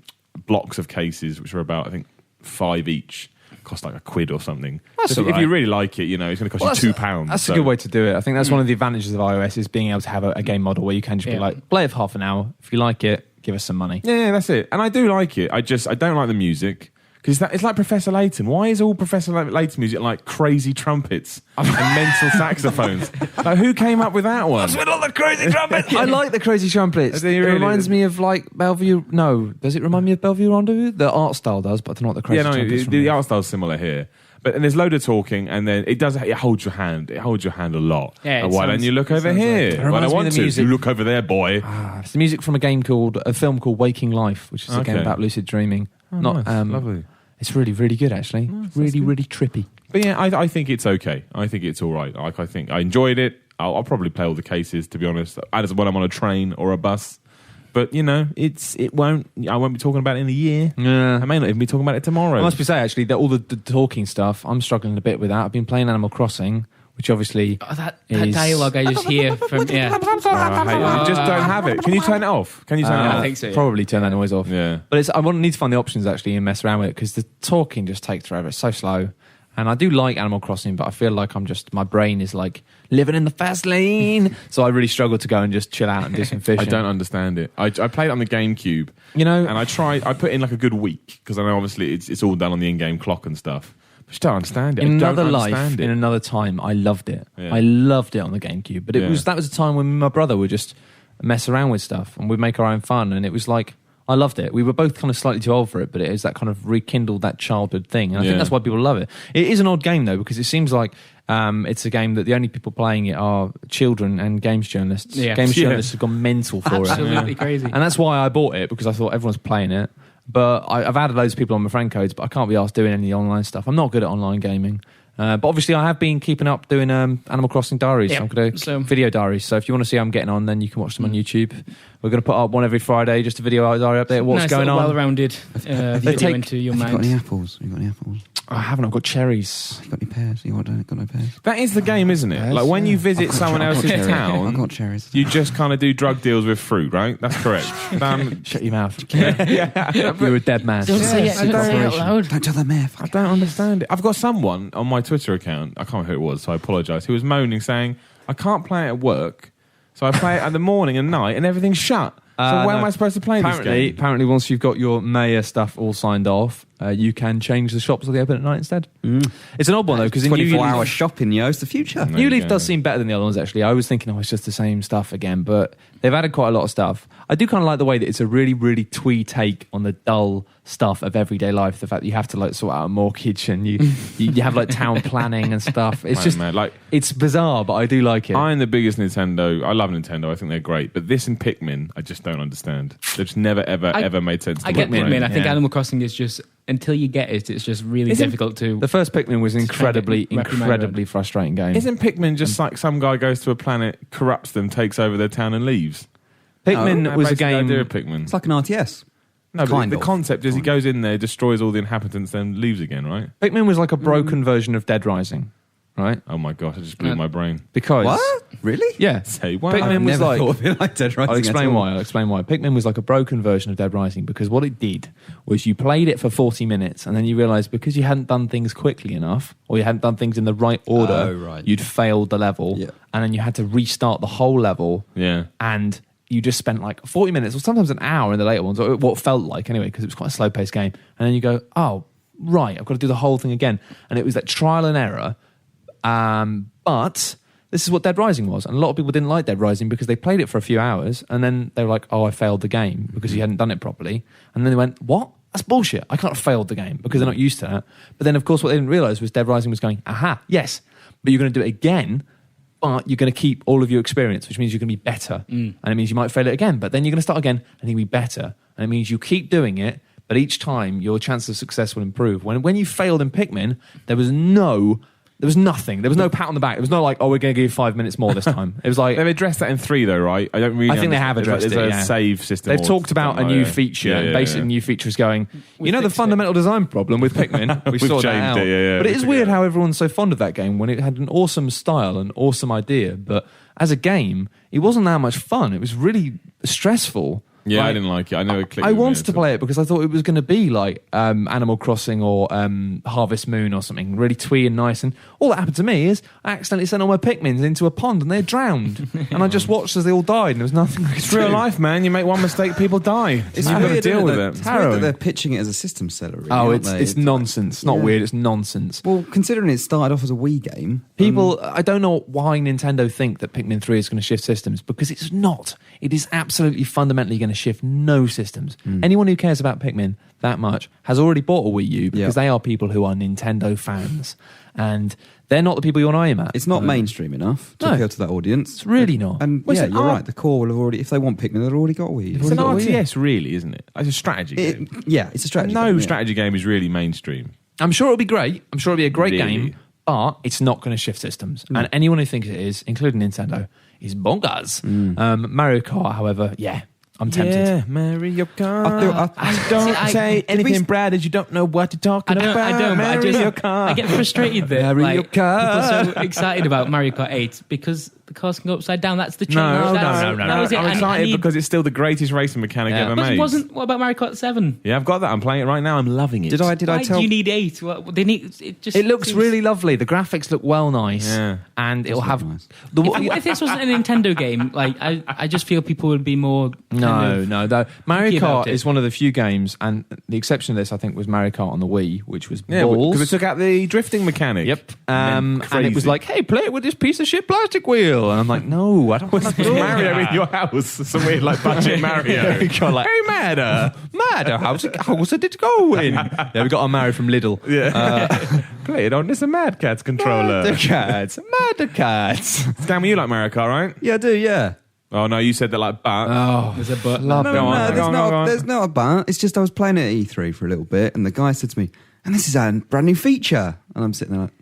blocks of cases, which are about, I think, 5 each, cost like £1 or something. That's So all if right. you really like it, you know, it's going to cost you £2. That's so. a good way to do it. I think that's one of the advantages of iOS is being able to have a game model where you can just be Yeah. like, play it for half an hour. If you like it, give us some money. Yeah, that's it. And I do like it. I don't like the music. Because it's like Professor Layton. Why is all Professor Layton music like crazy trumpets and mental saxophones? Like, who came up with that one? What's with all the crazy trumpets? I like the crazy trumpets. Do you It really? reminds me of like Bellevue. No, does it remind me of Bellevue Rendezvous? The art style does, but I don't know what the crazy Yeah, no, trumpets the from. art style's similar here. And there's load of talking, and then it holds your hand. It holds your hand a lot. Yeah, And why don't you look over here? It Well, I reminds me want of the to. music. You look over there, boy. It's the music from a film called Waking Life, which is a game Okay. about lucid dreaming. Oh, Not nice. Lovely. It's really, really good actually. Really, really trippy. But yeah, I think it's okay. I think it's all right. I think I enjoyed it. I'll probably play all the cases, to be honest, as when I'm on a train or a bus. But you know, I won't be talking about it in a year. Yeah. I may not even be talking about it tomorrow. I must be say actually that all the talking stuff, I'm struggling a bit with that. I've been playing Animal Crossing, which obviously Oh, that is- dialogue I just hear from I hate it. You just don't have it. Can you turn it off? Can you turn it I off? think so. Yeah. probably turn that noise off. Yeah. But I need to find the options actually and mess around with it because the talking just takes forever. It's so slow. And I do like Animal Crossing, but I feel like my brain is like living in the fast lane. So I really struggle to go and just chill out and do some fishing. I don't understand it. I played it on the GameCube, You know, and I put in like a good week because I know obviously it's all done on the in-game clock and stuff. But I just don't understand it. in I don't another life, understand it. in another time, I loved it. Yeah. I loved it on the GameCube. But Yeah. that was a time when me and my brother would just mess around with stuff and we'd make our own fun. And it was like, I loved it. We were both kind of slightly too old for it, but it is that kind of rekindled that childhood thing. And I think Yeah. that's why people love it. It is an odd game though, because it seems like it's a game that the only people playing it are children and games journalists. Yeah. Games Yeah. journalists have gone mental for it. Absolutely crazy. And that's why I bought it, because I thought everyone's playing it. But I've added loads of people on my friend codes, but I can't be asked doing any online stuff. I'm not good at online gaming. But obviously I have been keeping up doing Animal Crossing diaries. Yep. I'm going to So- video diaries. So if you want to see how I'm getting on, then you can watch them on YouTube. We're going to put up one every Friday, just a video diary update. What's nice going little on? well-rounded video take- into your Have you got mind. any apples? Have you got any apples? I haven't. I've got cherries. Have you got any pears? You got no pears? That is the game, isn't it? Yes, Like when yeah. you visit someone I've got else's cherries. I've town, got cherries. you just kind of do drug deals with fruit, right? That's correct. Shut your mouth. You're a dead man. Don't say it. I Don't say it out don't- loud. Don't tell the mayor. I don't understand it. I've got someone on my Twitter account, I can't remember who it was, so I apologise, who was moaning saying, I can't play it at work, so I play it at the morning and night and everything's shut. So where am I supposed to play this game? Apparently, once you've got your mayor stuff all signed off, you can change the shops so they open at night instead. It's an odd one though, because in 24-hour shopping, yo, it's the future. No, New you Leaf go. does seem better than the other ones, actually. I was thinking, it's just the same stuff again, but they've added quite a lot of stuff. I do kind of like the way that it's a really, really twee take on the dull stuff of everyday life. The fact that you have to like sort out a mortgage and you have like town planning and stuff. It's Man, just, man, like it's bizarre, but I do like it. I'm the biggest Nintendo. I love Nintendo. I think they're great. But this and Pikmin, I just don't understand. They've just never, ever made sense to I get my brain. Pikmin. I think Yeah. Animal Crossing is just, until you get it, it's just really Isn't- difficult to. The first Pikmin was Just incredibly, trying to wrap your mind incredibly frustrating game. Isn't Pikmin just like some guy goes to a planet, corrupts them, takes over their town and leaves? Pikmin That's was a basically the game. idea of Pikmin. It's like an RTS. No, but kind the of. concept is he goes in there, destroys all the inhabitants, then leaves again, right? Pikmin was like a broken version of Dead Rising, right? Oh my gosh, it just blew my brain. Because What? Really? yeah, Say what? Pikmin I've was never like. thought of it like Dead Rising. I'll explain at all. why. I'll explain why. Pikmin was like a broken version of Dead Rising because what it did was you played it for 40 minutes and then you realised because you hadn't done things quickly enough or you hadn't done things in the right order, Oh, right. you'd failed the level, Yeah. and then you had to restart the whole level, Yeah. and you just spent like 40 minutes or sometimes an hour in the later ones, or what felt like anyway, because it was quite a slow-paced game, and then you go, oh, right, I've got to do the whole thing again, and it was that trial and error, but this is what Dead Rising was, and a lot of people didn't like Dead Rising because they played it for a few hours, and then they were like, oh, I failed the game because you hadn't done it properly, and then they went, what? That's bullshit. I can't have failed the game because they're not used to that. But then, of course, what they didn't realise was Dead Rising was going, aha, yes, but you're going to do it again, but you're going to keep all of your experience, which means you're going to be better. And it means you might fail it again, but then you're going to start again and you'll be better. And it means you keep doing it, but each time your chance of success will improve. When you failed in Pikmin, there was nothing. There was no pat on the back. It was not like, oh, we're going to give you 5 minutes more this time. It was like... They've addressed that in 3, though, right? I think they have addressed it, There's a save system. They've talked about a new feature, and basically the new feature is going, the fundamental design problem with Pikmin, we sorted that out. But it is weird how everyone's so fond of that game when it had an awesome style, an awesome idea, but as a game, it wasn't that much fun. It was really stressful. Yeah, I didn't like it. I never clicked. I wanted to play it because I thought it was going to be like Animal Crossing or Harvest Moon or something, really twee and nice. And all that happened to me is I accidentally sent all my Pikmins into a pond and they drowned. And I just watched as they all died and there was nothing I could do. It's real life, man. You make one mistake, people die. It's You've got to deal with it. It's weird that they're pitching it as a system seller. Really, oh, aren't it's nonsense. It's not weird, it's nonsense. Well, considering it started off as a Wii game... People, I don't know why Nintendo think that Pikmin 3 is going to shift systems, because it's not. It is absolutely fundamentally going to shift no systems. Anyone who cares about Pikmin that much has already bought a Wii U, because they are people who are Nintendo fans. And they're not the people you want to aim at. It's not mainstream enough to appeal to that audience. It's really not. And you're right, the core will have already... If they want Pikmin, they've already got a Wii U. It's an RTS, really, isn't it? It's a strategy game. Yeah, it's a strategy game. No strategy game is really mainstream. I'm sure it'll be great. I'm sure it'll be a great game. But it's not going to shift systems. And anyone who thinks it is, including Nintendo, is bonkers. Mario Kart, however, I'm tempted. Yeah, Mario Kart. Don't say anything, Brad, as you don't know what you're talking about. I don't. Mario Kart. I get frustrated that Mario Kart. people are so excited about Mario Kart 8 because the cars can go upside down. That's the change. No. That was it. I'm excited because it's still the greatest racing mechanic ever made. What about Mario Kart 7? Yeah, I've got that. I'm playing it right now. I'm loving it. Did I Why tell do you need 8? They need it looks really lovely. The graphics look well nice. Yeah. And it'll have nice. If this wasn't a Nintendo game, like I just feel people would be more No. Mario Kart it. is one of the few games, and the exception to this, I think, was Mario Kart on the Wii, which was Yeah, balls. because it took out the drifting mechanic. Yep. And it was like, hey, play it with this piece of shit plastic wheel. And I'm like, no, I don't want to do Mario in your house. Some weird, like, budget Mario. Like, hey, Madder, how's it going? Yeah, we got our Mario from Lidl. Yeah. Play it on this Mad Catz controller. Madder Cats. Stan, you like Mario Kart, right? Yeah, I do, yeah. Oh, no, you said that like, but. Oh, there's a but. There's not a but. It's just I was playing at E3 for a little bit, and the guy said to me, and this is a brand new feature. And I'm sitting there like...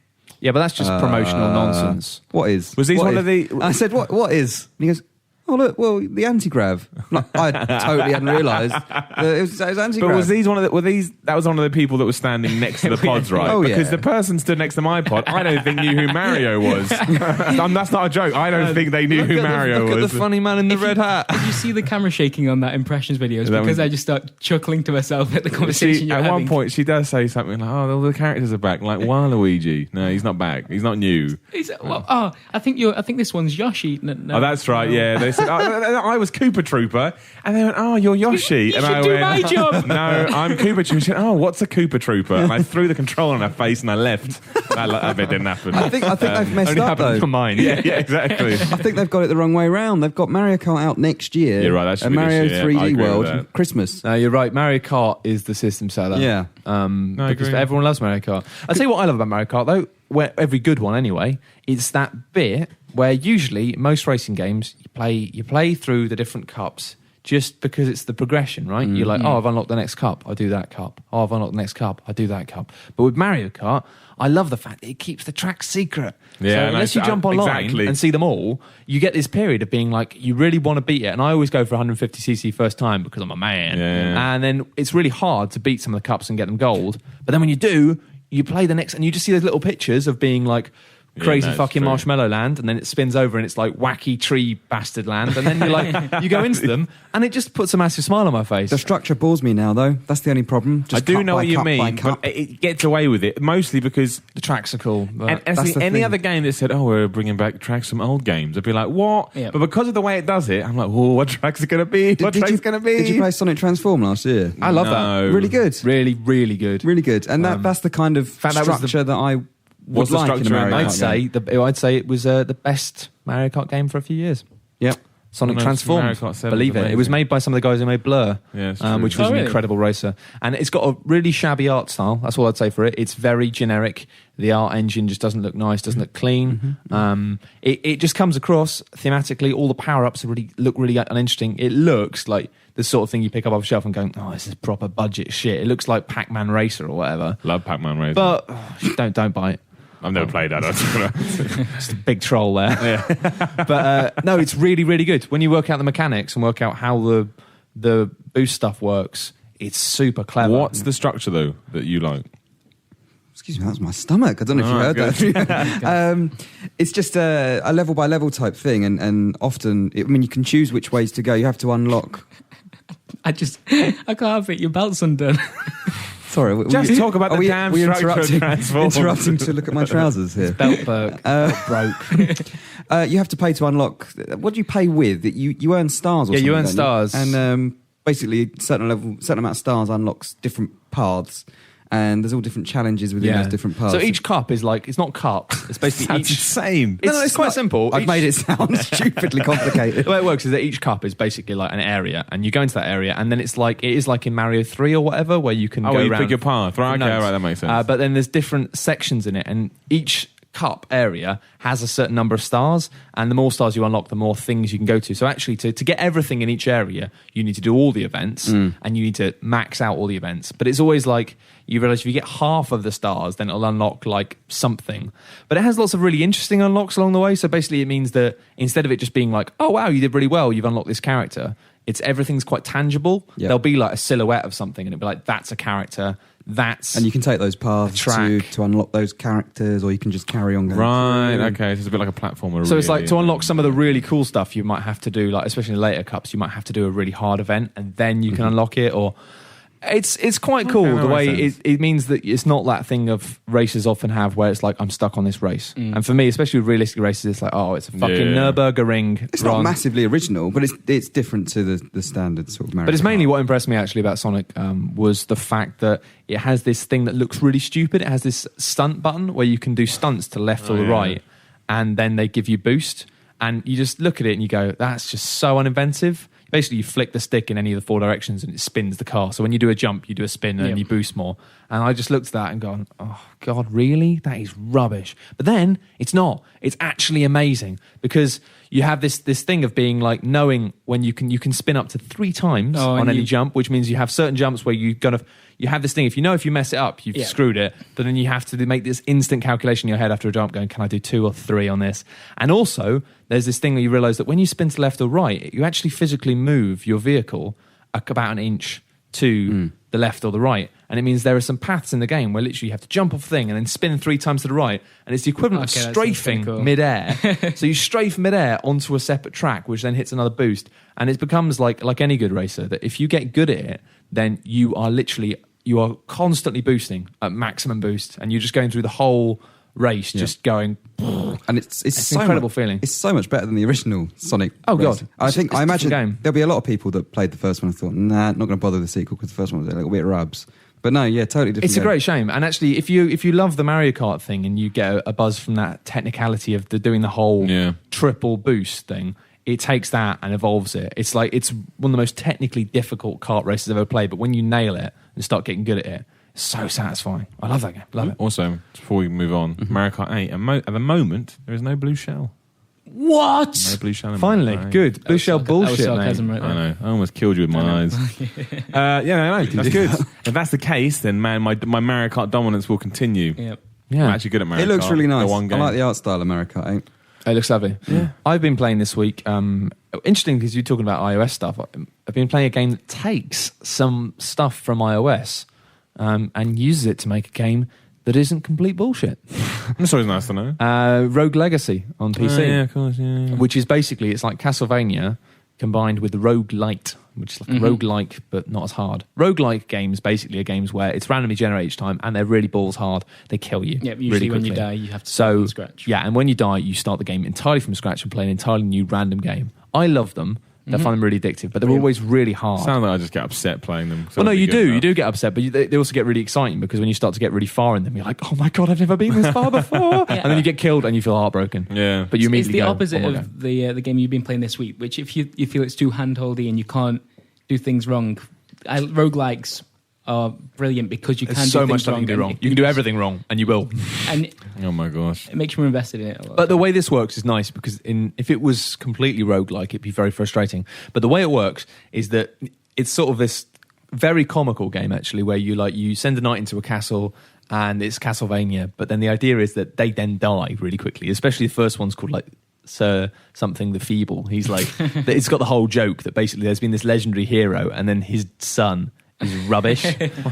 Yeah, but that's just promotional nonsense. What is? Was these one of the... I said, what is? And he goes, oh, look, well, the anti-grav. I totally hadn't realised that it was anti-grav. But was these one of the... That was one of the people that was standing next to the pods, right? Oh, because yeah. the person stood next to my pod, I don't think knew who Mario was. That's not a joke. I don't think they knew who Mario was. Look at the funny man in the red hat. Did you see the camera shaking on that impressions videos? Because I just start chuckling to myself at the conversation you're having. At one having. point, she does say something like, "Oh, all the characters are back." Like Waluigi. No, he's not back. He's not new. I think this one's Yoshi. No, oh, that's right. Yeah, they said, I was Koopa Trooper, and they went, "Oh, you're Yoshi." You should do my job. No, I'm Koopa Trooper. She said, "Oh, what's a Koopa Trooper?" And I threw the controller in her face and I left. That bit didn't happen. I think they've messed Only up, though. happened for mine. Yeah, exactly. I think they've got it the wrong way around. They've got Mario Kart out next year. You're right, that should and be this Mario year. I 3D agree World with that. Christmas. No, you're right. Mario Kart is the system seller. Yeah. I Because agree. everyone loves Mario Kart. I'll tell you what I love about Mario Kart, though, where every good one anyway, it's that bit where usually most racing games, you play through the different cups just because it's the progression, right? You're like, oh, I've unlocked the next cup, I do that cup. Oh, I've unlocked the next cup, I do that cup. But with Mario Kart, I love the fact that it keeps the track secret. Yeah, so unless you jump online and see them all, you get this period of being like, you really want to beat it. And I always go for 150cc first time because I'm a man. Yeah. And then it's really hard to beat some of the cups and get them gold. But then when you do, you play the next, and you just see those little pictures of being like, crazy fucking true. marshmallow land, and then it spins over and it's like wacky tree bastard land, and then you're like, you go into them and it just puts a massive smile on my face. The structure bores me now, though. That's the only problem. Just I do cup know by what you cup by mean, cup. but it gets away with it, mostly because... The tracks are cool. And that's the any thing. other game that said, oh, we're bringing back tracks from old games, I'd be like, what? Yeah. But because of the way it does it, I'm like, whoa, what track's it going to be? What track's going to be? Did you play Sonic Transform last year? I love No. that. Really good. Really, really good. Really good. And that's the kind of fact, that was structure that I What's would the like in a structure Mario in Kart that? game. I'd say it was the best Mario Kart game for a few years. Yep. Sonic No, Transformed. Mario Kart 7 's Believe it. It was amazing. made by some of the guys who made Blur, Yeah, it's true. which was Oh, an really? incredible racer. And it's got a really shabby art style. That's all I'd say for it. It's very generic. The art engine just doesn't look nice, doesn't look clean. It just comes across thematically. All the power-ups look really uninteresting. It looks like the sort of thing you pick up off a shelf and go, oh, this is proper budget shit. It looks like Pac-Man Racer or whatever. Love Pac-Man Racer. But don't buy it. I've never played that. Just a big troll there. But no, it's really, really good. When you work out the mechanics and work out how the boost stuff works, it's super clever. What's the structure, though, that you like? Excuse me, that was my stomach. I don't know if you heard that. It's just a level by level type thing, and often, you can choose which ways to go. You have to unlock. I can't have it. Your belt's undone. Sorry, Just talk about the damn structure of Transformers. interrupting to look at my trousers here. Belt broke. You have to pay to unlock. What do you pay with? You earn stars. Or Yeah, you something, earn don't stars. and basically, certain amount of stars unlocks different paths, and there's all different challenges within those different paths. So each cup is like, it's not cups. It's basically That's each. insane. It's quite simple. I've made it sound stupidly complicated. The way it works is that each cup is basically like an area, and you go into that area, and then it is like in Mario 3 or whatever, where you can go Oh, you around. pick your path. Right, okay, notes. right, that makes sense. But then there's different sections in it, and each cup area has a certain number of stars, and the more stars you unlock, the more things you can go to. So actually, to get everything in each area, you need to do all the events, and you need to max out all the events. But it's always like, you realise if you get half of the stars, then it'll unlock like something. But it has lots of really interesting unlocks along the way. So basically, it means that instead of it just being like, oh wow, you did really well, you've unlocked this character, everything's quite tangible. Yeah. There'll be like a silhouette of something, and it'll be like, that's a character. And you can take those paths to unlock those characters, or you can just carry on going. Right, through. okay. So it's a bit like a platformer. So it's like, really. to unlock some of the really cool stuff, you might have to do, like, especially in later cups, you might have to do a really hard event, and then you can unlock it. Or it's quite cool the way it means that it's not that thing of races often have where it's like, I'm stuck on this race. And for me, especially with realistic races, it's like, oh, it's a fucking Nürburgring. It's not massively original, but it's different to the standard sort of Mario. But it's mainly Kart. what impressed me actually about Sonic was the fact that it has this thing that looks really stupid. It has this stunt button where you can do stunts to the left or the right, and then they give you boost. And you just look at it and you go, that's just so uninventive. Basically, you flick the stick in any of the four directions and it spins the car. So when you do a jump, you do a spin and then you boost more. And I just looked at that and gone, oh, God, really? That is rubbish. But then it's not. It's actually amazing because you have this thing of being like knowing when you can spin up to 3 times on any jump, which means you have certain jumps where you have this thing. If you mess it up, you've screwed it. But then you have to make this instant calculation in your head after a jump going, can I do 2 or 3 on this? And also, there's this thing where you realise that when you spin to left or right, you actually physically move your vehicle about an inch to the left or the right. And it means there are some paths in the game where literally you have to jump off a thing and then spin 3 times to the right. And it's the equivalent of strafing midair. So you strafe midair onto a separate track, which then hits another boost. And it becomes like any good racer, that if you get good at it, then you are constantly boosting at maximum boost. And you're just going through the whole race, just going... And it's an incredible feeling. It's so much better than the original Sonic. Oh race. God! I imagine game. there'll be a lot of people that played the first one and thought, nah, not going to bother with the sequel because the first one was a little bit rubs. But no, totally different. It's a great shame. And actually, if you love the Mario Kart thing and you get a buzz from that technicality of doing the whole triple boost thing, it takes that and evolves it. It's like it's one of the most technically difficult kart races I've ever played. But when you nail it and start getting good at it, it's so satisfying. I love that game. Love it. Also, before we move on, Mario Kart 8, at the moment, there is no blue shell. What? No blue shell in Finally, Mario Kart 8. good. Blue shell bullshit, sarcasm mate. right I there. know. I almost killed you with my eyes. No, that's good. If that's the case, then man, my Mario Kart dominance will continue. Yep. Yeah. I'm actually good at Mario Kart. It looks really nice. The one I game. like the art style of Mario Kart 8. It looks lovely. Yeah. I've been playing this week. Interesting because you're talking about iOS stuff. I've been playing a game that takes some stuff from iOS and uses it to make a game that isn't complete bullshit. That's always nice to know. Rogue Legacy on PC. Yeah, of course, yeah. Which is basically, it's like Castlevania combined with the roguelite, which is like a roguelike but not as hard. Roguelike games basically are games where it's randomly generated each time and they're really balls hard. They kill you. Yep, usually really when you quickly. die, you have to start from scratch. Yeah, and when you die, you start the game entirely from scratch and play an entirely new random game. I love them I find them really addictive, but they're always really hard. Sounds like I just get upset playing them. Well, no, you do get upset, but they also get really exciting because when you start to get really far in them, you're like, oh my God, I've never been this far before. And then you get killed and you feel heartbroken. Yeah. But you It's immediately the go, opposite oh my of the game you've been playing this week, which if you feel it's too handholdy and you can't do things wrong, roguelikes are brilliant because you can There's do so things much stuff you can do wrong. You can do everything wrong, and you will. And Oh my gosh. it makes you more invested in it a lot. But the way this works is nice because if it was completely roguelike, it'd be very frustrating. But the way it works is that it's sort of this very comical game, actually, where you send a knight into a castle and it's Castlevania, but then the idea is that they then die really quickly, especially the first one's called like Sir something the Feeble. He's like, it's got the whole joke that basically there's been this legendary hero and then his son is rubbish.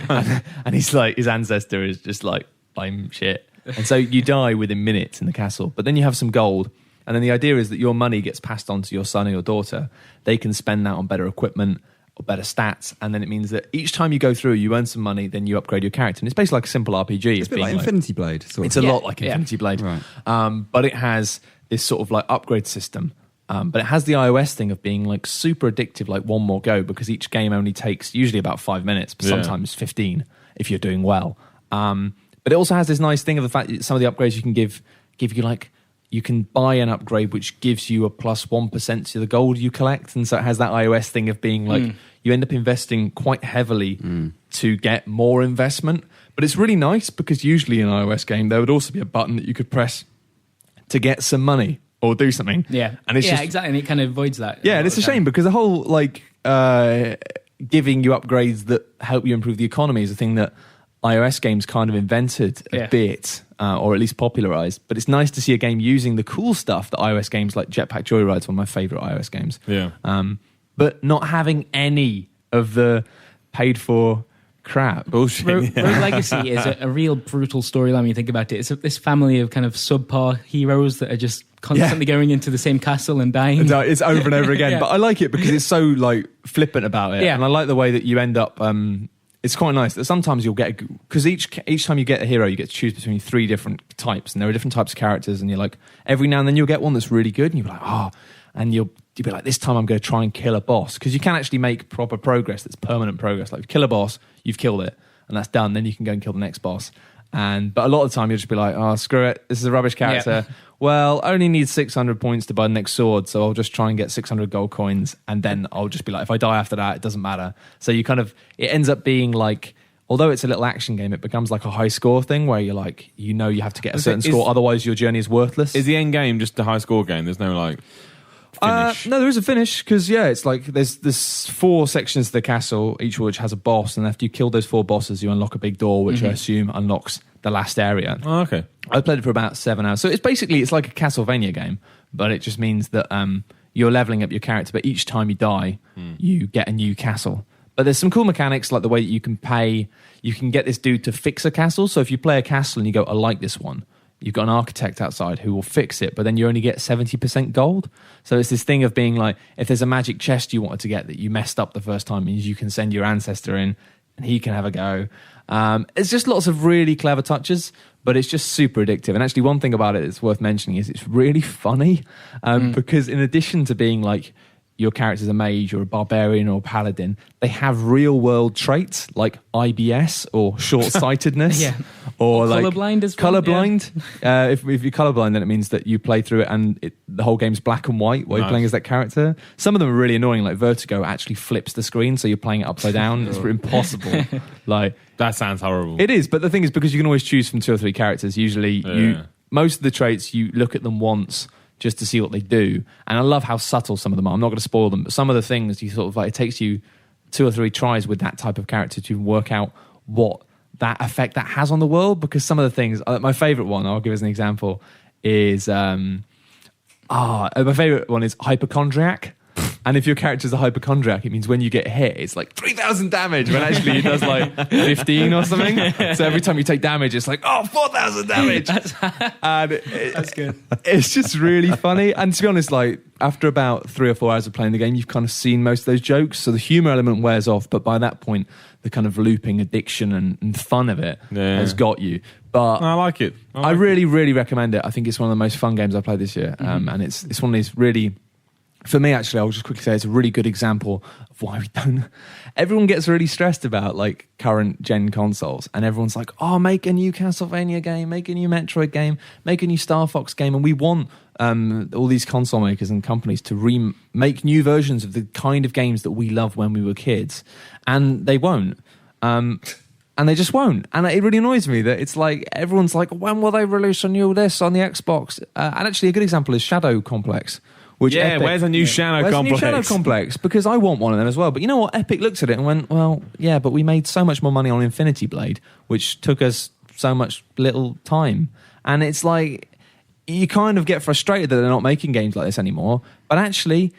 and he's like, his ancestor is just like, I'm shit. And so you die within minutes in the castle, but then you have some gold. And then the idea is that your money gets passed on to your son or your daughter. They can spend that on better equipment or better stats. And then it means that each time you go through, you earn some money, then you upgrade your character. And it's basically like a simple RPG. It's a bit like Infinity Blade. Sort It's of. a lot like Infinity Blade. Right. But it has this sort of like upgrade system. But it has the iOS thing of being like super addictive, like one more go, because each game only takes usually about 5 minutes, but sometimes 15 if you're doing well. But it also has this nice thing of the fact that some of the upgrades you can give you like, you can buy an upgrade which gives you a plus 1% to the gold you collect. And so it has that iOS thing of being like, you end up investing quite heavily to get more investment. But it's really nice because usually in an iOS game, there would also be a button that you could press to get some money or do something. Yeah. And it's just, exactly. And it kind of avoids that. yeah, and it's a shame because the whole like giving you upgrades that help you improve the economy is a thing that iOS games kind of invented a bit, or at least popularized. But it's nice to see a game using the cool stuff that iOS games like Jetpack Joyride's one of my favorite iOS games. Yeah. But not having any of the paid for crap. Bullshit. Rogue Legacy is a real brutal storyline when you think about it. It's this family of kind of subpar heroes that are just constantly going into the same castle and dying. It's over and over again. But I like it because it's so like flippant about it. Yeah. And I like the way that you end up... it's quite nice that sometimes you'll get... Because each time you get a hero, you get to choose between 3 different types. And there are different types of characters. And you're like... Every now and then you'll get one that's really good. And you'll be like, oh... And you'll be like, this time I'm going to try and kill a boss. Because you can actually make proper progress that's permanent progress. Like, if you kill a boss, you've killed it. And that's done. Then you can go and kill the next boss. But a lot of the time you'll just be like, oh, screw it. This is a rubbish character. Well, I only need 600 points to buy the next sword. So I'll just try and get 600 gold coins. And then I'll just be like, if I die after that, it doesn't matter. So you kind of... It ends up being like... Although it's a little action game, it becomes like a high score thing where you're like, you have to get a certain score. Otherwise, your journey is worthless. Is the end game just a high score game? There's no like... finish? No, there is a finish because it's like there's 4 sections to the castle, each of which has a boss, and after you kill those 4 bosses, you unlock a big door, which I assume unlocks the last area. Oh, okay. I played it for about 7 hours, so it's like a Castlevania game, but it just means that you're leveling up your character, but each time you die, you get a new castle. But there's some cool mechanics, like the way that you can pay. You can get this dude to fix a castle. So if you play a castle and you go, I like this one, you've got an architect outside who will fix it, but then you only get 70% gold. So it's this thing of being like, if there's a magic chest you wanted to get that you messed up the first time, means you can send your ancestor in and he can have a go. It's just lots of really clever touches, but it's just super addictive. And actually one thing about it that's worth mentioning is it's really funny because in addition to being like, your character's a mage or a barbarian or a paladin, they have real world traits like IBS or short-sightedness. Or like colorblind as well. Colorblind. If you're colorblind, then it means that you play through it and the whole game's black and white while you're playing as that character. Some of them are really annoying, like Vertigo actually flips the screen, so you're playing it upside down. It's impossible. Like That sounds horrible. it is, but the thing is, because you can always choose from 2 or 3 characters, usually most of the traits, you look at them once just to see what they do. And I love how subtle some of them are. I'm not going to spoil them, but some of the things you sort of like, it takes you 2 or 3 tries with that type of character to work out what that effect that has on the world. Because some of the things, my favorite one, I'll give as an example, is my favorite one is hypochondriac. And if your character's a hypochondriac, it means when you get hit, it's like 3,000 damage, when actually it does like 15 or something. So every time you take damage, it's like, 4,000 damage. That's good. It's just really funny. And to be honest, like after about 3 or 4 hours of playing the game, you've kind of seen most of those jokes. So the humor element wears off. But by that point, the kind of looping addiction and fun of it has got you. But I like it. I really, really recommend it. I think it's one of the most fun games I've played this year. And it's one of these really for me, actually, I'll just quickly say it's a really good example of why we don't. Everyone gets really stressed about like current gen consoles, and everyone's like, "Oh, make a new Castlevania game, make a new Metroid game, make a new Star Fox game," and we want all these console makers and companies to remake new versions of the kind of games that we loved when we were kids, and they won't. And they just won't. And it really annoys me that it's like, everyone's like, when will they release a new this on the Xbox? And actually a good example is Shadow Complex. Which Epic, where's a new Shadow Complex? Where's a new Shadow Complex? Because I want one of them as well. But you know what? Epic looked at it and went, well, yeah, but we made so much more money on Infinity Blade, which took us so much little time. And it's like, you kind of get frustrated that they're not making games like this anymore. But actually,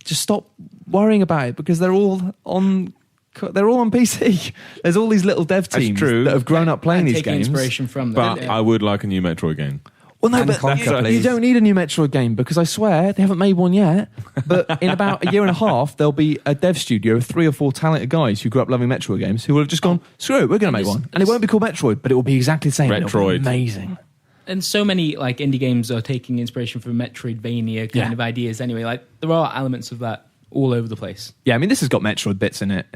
just stop worrying about it, because they're all on PC. There's all these little dev teams that have grown up playing these games. Inspiration from them. But I would like a new Metroid game. Well, no, but you don't need a new Metroid game, because I swear they haven't made one yet. But in about a year and a half, there'll be a dev studio of 3 or 4 talented guys who grew up loving Metroid games who will have just gone, screw it, we're going to make one. And it won't be called Metroid, but it will be exactly the same. It'll be amazing. And so many like indie games are taking inspiration from Metroidvania kind of ideas anyway. Like, there are elements of that all over the place. Yeah, I mean, this has got Metroid bits in it.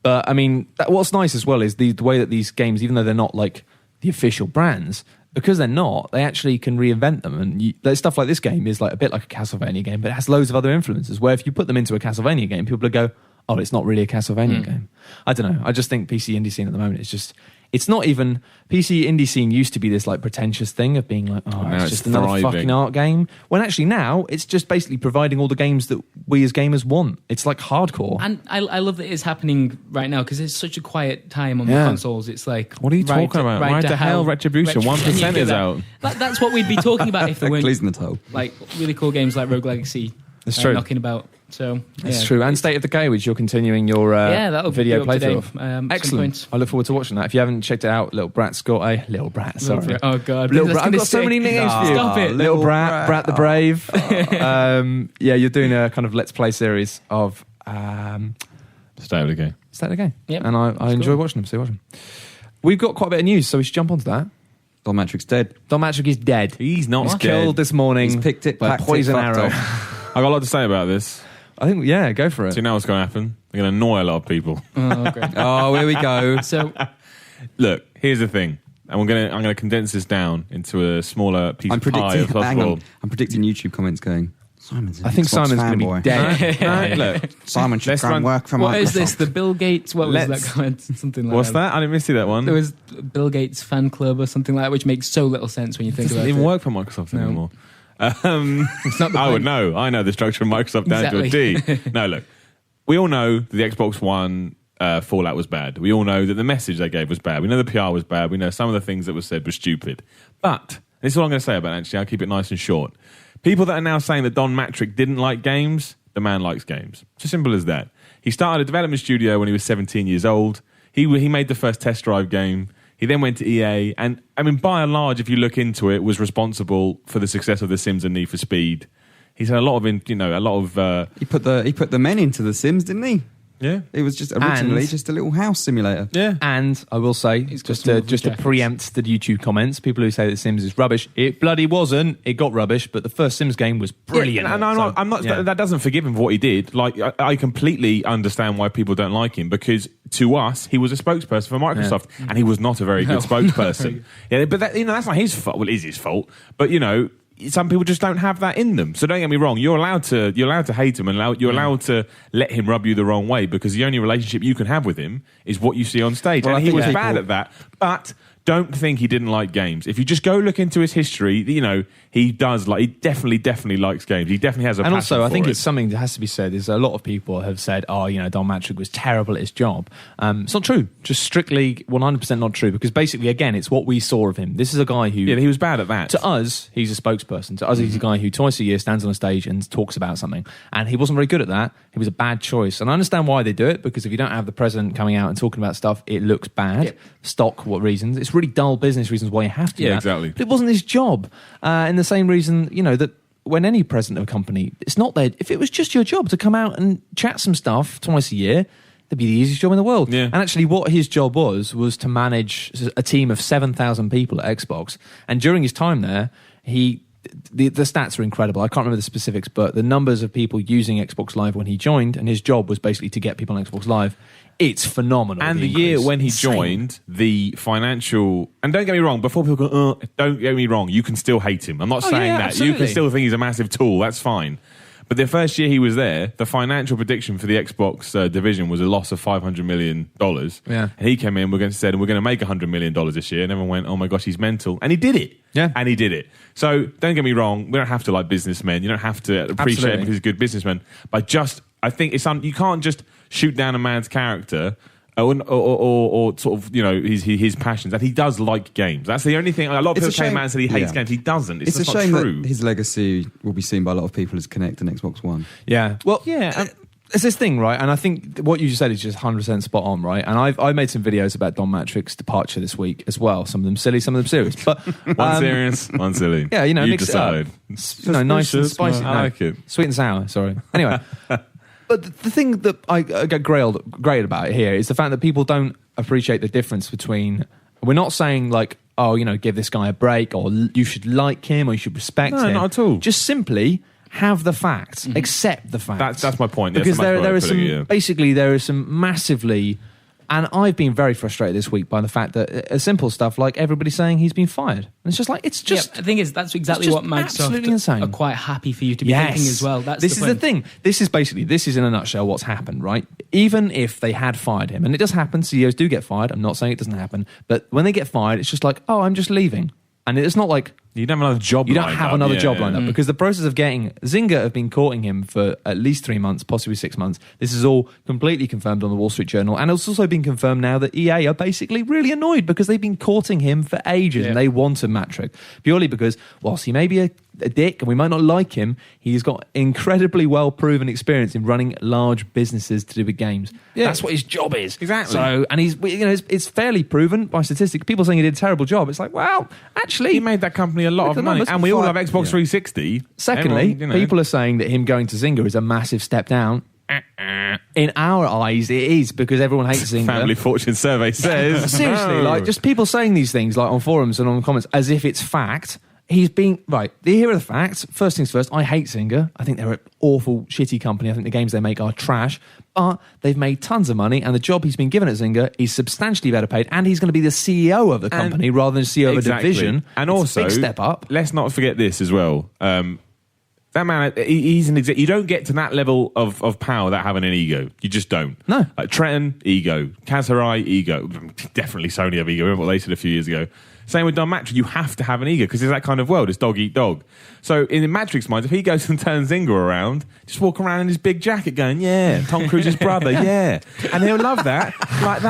But I mean, what's nice as well is the way that these games, even though they're not like the official brands, because they're not, they actually can reinvent them. And there's stuff like this game is like a bit like a Castlevania game, but it has loads of other influences, where if you put them into a Castlevania game, people would go, oh, it's not really a Castlevania game. I don't know. I just think PC indie scene at the moment is just... It's not even... PC indie scene used to be this like pretentious thing of being like, oh, it's just another fucking art game. When actually now, it's just basically providing all the games that we as gamers want. It's like hardcore. And I love that it's happening right now, because it's such a quiet time on the consoles. It's like... What are you talking about? Right to hell, Retribution. 1% is out. That's what we'd be talking about if there weren't in the toe. Like really cool games like Rogue Legacy knocking about. So that's true. And State of Decay, which you're continuing your video playthrough. Excellent. I look forward to watching that. If you haven't checked it out, Little Brat's got a Little Brat. Sorry. Oh god, Little Brat. I've got so many names for you. Stop it. Little Brat, Brat the Brave. You're doing a kind of Let's Play series of State of Decay. State of Decay. Yep. And I enjoy watching them. So watch them. We've got quite a bit of news, so we should jump onto that. Don Matrix's dead. Don Matrix is dead. He's not He's dead. killed this morning. He's picked it, by poison arrow. I've got a lot to say about this. I think, go for it. So you know what's going to happen? They're going to annoy a lot of people. Oh, great. Oh, here we go. So, look, here's the thing, and I'm going to condense this down into a smaller piece of pie as possible. Hang on. I'm predicting YouTube comments going, Simon's an I think Xbox Simon's going to be dead. Look, Simon should try and work for Microsoft. what is this? The Bill Gates? What was that comment? Something like what's that? I didn't see that one. There was Bill Gates fan club or something like that, which makes so little sense when you think about it. It doesn't even work for Microsoft anymore. It's not the I would know. I know the structure of Microsoft down to a T. No, look, we all know that the Xbox One Fallout was bad. We all know that the message they gave was bad. We know the PR was bad. We know some of the things that were said were stupid. But this is all I'm going to say about it, actually. I'll keep it nice and short. People that are now saying that Don Matrick didn't like games, the man likes games. It's as simple as that. He started a development studio when he was 17 years old. He made the first test drive game. He then went to EA, and I mean, by and large, if you look into it, was responsible for the success of The Sims and Need for Speed. He's had a lot of, He put the men into The Sims, didn't he? Yeah, it was just originally just a little house simulator. Yeah, and I will say, just to preempt the YouTube comments, people who say that Sims is rubbish, it bloody wasn't. It got rubbish, but the first Sims game was brilliant. Yeah, and I'm not. That doesn't forgive him for what he did. Like, I completely understand why people don't like him, because to us, he was a spokesperson for Microsoft, and he was not a very good spokesperson. Yeah, but that's not his fault. Well, it is his fault, but some people just don't have that in them. So don't get me wrong. You're allowed to hate him, and you're allowed to let him rub you the wrong way, because the only relationship you can have with him is what you see on stage. Well, and he was bad at that. But don't think he didn't like games. If you just go look into his history, he definitely likes games. He definitely has a passion for it. And also, I think it's something that has to be said, is a lot of people have said, Don Matrick was terrible at his job. It's not true. Just strictly 100% not true, because basically, again, it's what we saw of him. This is a guy who... Yeah, he was bad at that. To us, he's a spokesperson. To us, he's a guy who twice a year stands on a stage and talks about something. And he wasn't very good at that. He was a bad choice. And I understand why they do it, because if you don't have the president coming out and talking about stuff, it looks bad. Yep. Stock, what reasons? It's really dull business reasons why you have to do that. Exactly. But it wasn't his job. And the same reason, that when any president of a company, it's not there. If it was just your job to come out and chat some stuff twice a year, that'd be the easiest job in the world. Yeah. And actually what his job was to manage a team of 7,000 people at Xbox. And during his time there, he the stats are incredible. I can't remember the specifics, but the numbers of people using Xbox Live when he joined, and his job was basically to get people on Xbox Live. It's phenomenal. And the year when he joined, the financial... And don't get me wrong, before people go, don't get me wrong, you can still hate him. I'm not saying that. Absolutely. You can still think he's a massive tool. That's fine. But the first year he was there, the financial prediction for the Xbox division was a loss of $500 million. Yeah. And he came in, we're going to make $100 million this year. And everyone went, oh my gosh, he's mental. And he did it. Yeah. And he did it. So don't get me wrong, we don't have to like businessmen. You don't have to appreciate him because he's a good businessman. But I think you can't just shoot down a man's character or sort of, his passions. And he does like games. That's the only thing. A lot of people say, man, said he hates games. He doesn't. It's just a shame not true. that his legacy will be seen by a lot of people as Kinect and Xbox One. Yeah. Well, it's this thing, right? And I think what you just said is just 100% spot on, right? And I made some videos about Don Matrick's departure this week as well. Some of them silly, some of them serious. But one serious, one silly. Yeah, you mix decided. It up. Nice and spicy. I like it. Sweet and sour, sorry. Anyway. But the thing that I get grated about it here is the fact that people don't appreciate the difference between... We're not saying like, give this guy a break, or you should like him, or you should respect him. No, not at all. Just simply have the facts, accept the facts. That's my point. Because there is some basically there is some massively, and I've been very frustrated this week by the fact that simple stuff like everybody saying he's been fired. And it's just like the thing is that's exactly what Microsoft are quite happy for you to be thinking as well. This is the thing. This is in a nutshell what's happened, right? Even if they had fired him, and it does happen, CEOs do get fired. I'm not saying it doesn't happen, but when they get fired, it's just like, I'm just leaving. And it's not like you don't have another job. You don't have another job lined up because the process of getting Zynga have been courting him for at least 3 months, possibly 6 months. This is all completely confirmed on the Wall Street Journal, and it's also been confirmed now that EA are basically really annoyed because they've been courting him for ages and they want a Matrick purely because whilst he may be a dick and we might not like him, he's got incredibly well proven experience in running large businesses to do with games. That's what his job is. Exactly. So, and he's it's fairly proven by statistics. People saying he did a terrible job. It's like, well, actually, he made that company a lot of money, and we all have Xbox 360. Secondly, people are saying that him going to Zynga is a massive step down. In our eyes, it is because everyone hates Zynga. Family Fortune survey says. Seriously, like just people saying these things like on forums and on comments as if it's fact. He's been right. Here are the facts. First things first, I hate Zynga. I think they're an awful, shitty company. I think the games they make are trash. But they've made tons of money, and the job he's been given at Zynga is substantially better paid. And he's going to be the CEO of the company rather than CEO of a division. And it's also, a big step up. Let's not forget this as well. That man, he's an exec. You don't get to that level of power without having an ego. You just don't. No. Like Trenton, ego. Kaz Hirai, ego. Definitely Sony have ego. Remember what they said a few years ago. Same with Don Matrick. You have to have an ego because it's that kind of world. It's dog eat dog. So in Matrick's mind, if he goes and turns Zynga around, just walk around in his big jacket going, yeah, Tom Cruise's brother, yeah. And he'll love that. Like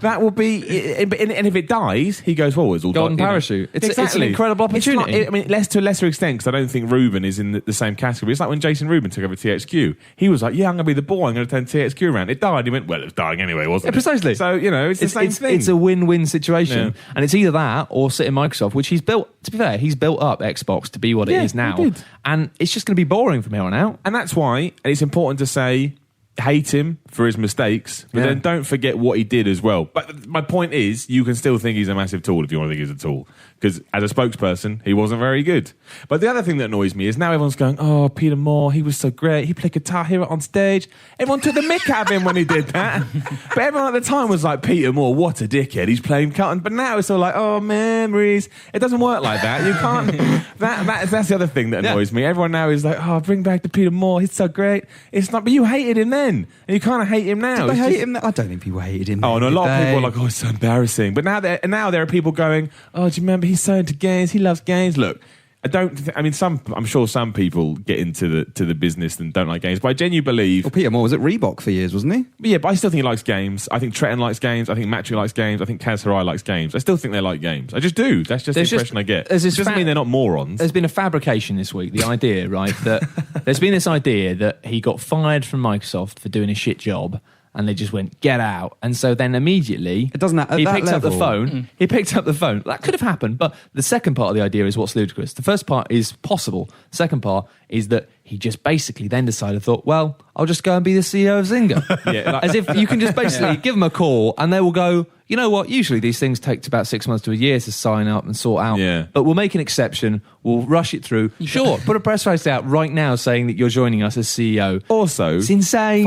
that will be... And if it dies, he goes, well, it's all golden parachute. It's an incredible opportunity. To a lesser extent, because I don't think Ruben is in the same category. It's like when Jason Rubin took over THQ. He was like, yeah, I'm going to be the boy. I'm going to turn THQ around. It died. He went, well, it was dying anyway, wasn't it? Precisely. So, it's the same thing. It's a win-win situation. Yeah. And it's either that or sit in Microsoft, which he's built, to be fair, he's built up Xbox to be what it is now. And it's just going to be boring from here on out. And that's why it's important to say, hate him for his mistakes, but then don't forget what he did as well. But my point is, you can still think he's a massive tool if you want to think he's a tool. Because as a spokesperson, he wasn't very good. But the other thing that annoys me is now everyone's going, oh, Peter Moore, he was so great. He played Guitar Hero on stage. Everyone took the mick out of him when he did that. But everyone at the time was like, Peter Moore, what a dickhead. He's playing cotton. But now it's all like, oh, memories. It doesn't work like that. You can't. That's the other thing that annoys me. Everyone now is like, oh, bring back the Peter Moore. He's so great. It's not, but you hated him then. And you kind of hate him now. Did they hate him? I don't think people hated him. Oh, and a lot of people are like, oh, it's so embarrassing. But now there are people going, oh, do you remember he's so into games? He loves games. Look, I'm sure some people get into the business and don't like games, but I genuinely believe... Well, Peter Moore was at Reebok for years, wasn't he? Yeah, but I still think he likes games. I think Trenton likes games. I think Matthew likes games. I think Kaz Hirai likes games. I still think they like games. I just do. That's just the impression I get. It doesn't mean they're not morons. There's been a fabrication this week. The idea, right, that there's been this idea that he got fired from Microsoft for doing a shit job, and they just went, get out. And so then immediately it doesn't he picked up the phone. He picked up the phone. That could have happened, but the second part of the idea is what's ludicrous. The first part is possible. Second part is that he just basically then thought, well, I'll just go and be the CEO of Zynga. Yeah, like- As if you can just basically give them a call and they will go, you know what, usually these things take about 6 months to a year to sign up and sort out. Yeah. But we'll make an exception. We'll rush it through. Sure, put a press release out right now saying that you're joining us as CEO. Also, It's insane.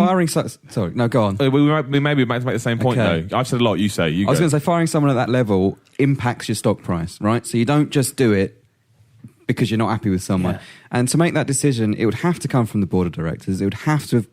Sorry, no, go on. we may be about to make the same point, Okay. though. I've said a lot, you say. You I was go. going to say, firing someone at that level impacts your stock price, right? So you don't just do it because you're not happy with someone. Yeah. And to make that decision, it would have to come from the board of directors. It would have to have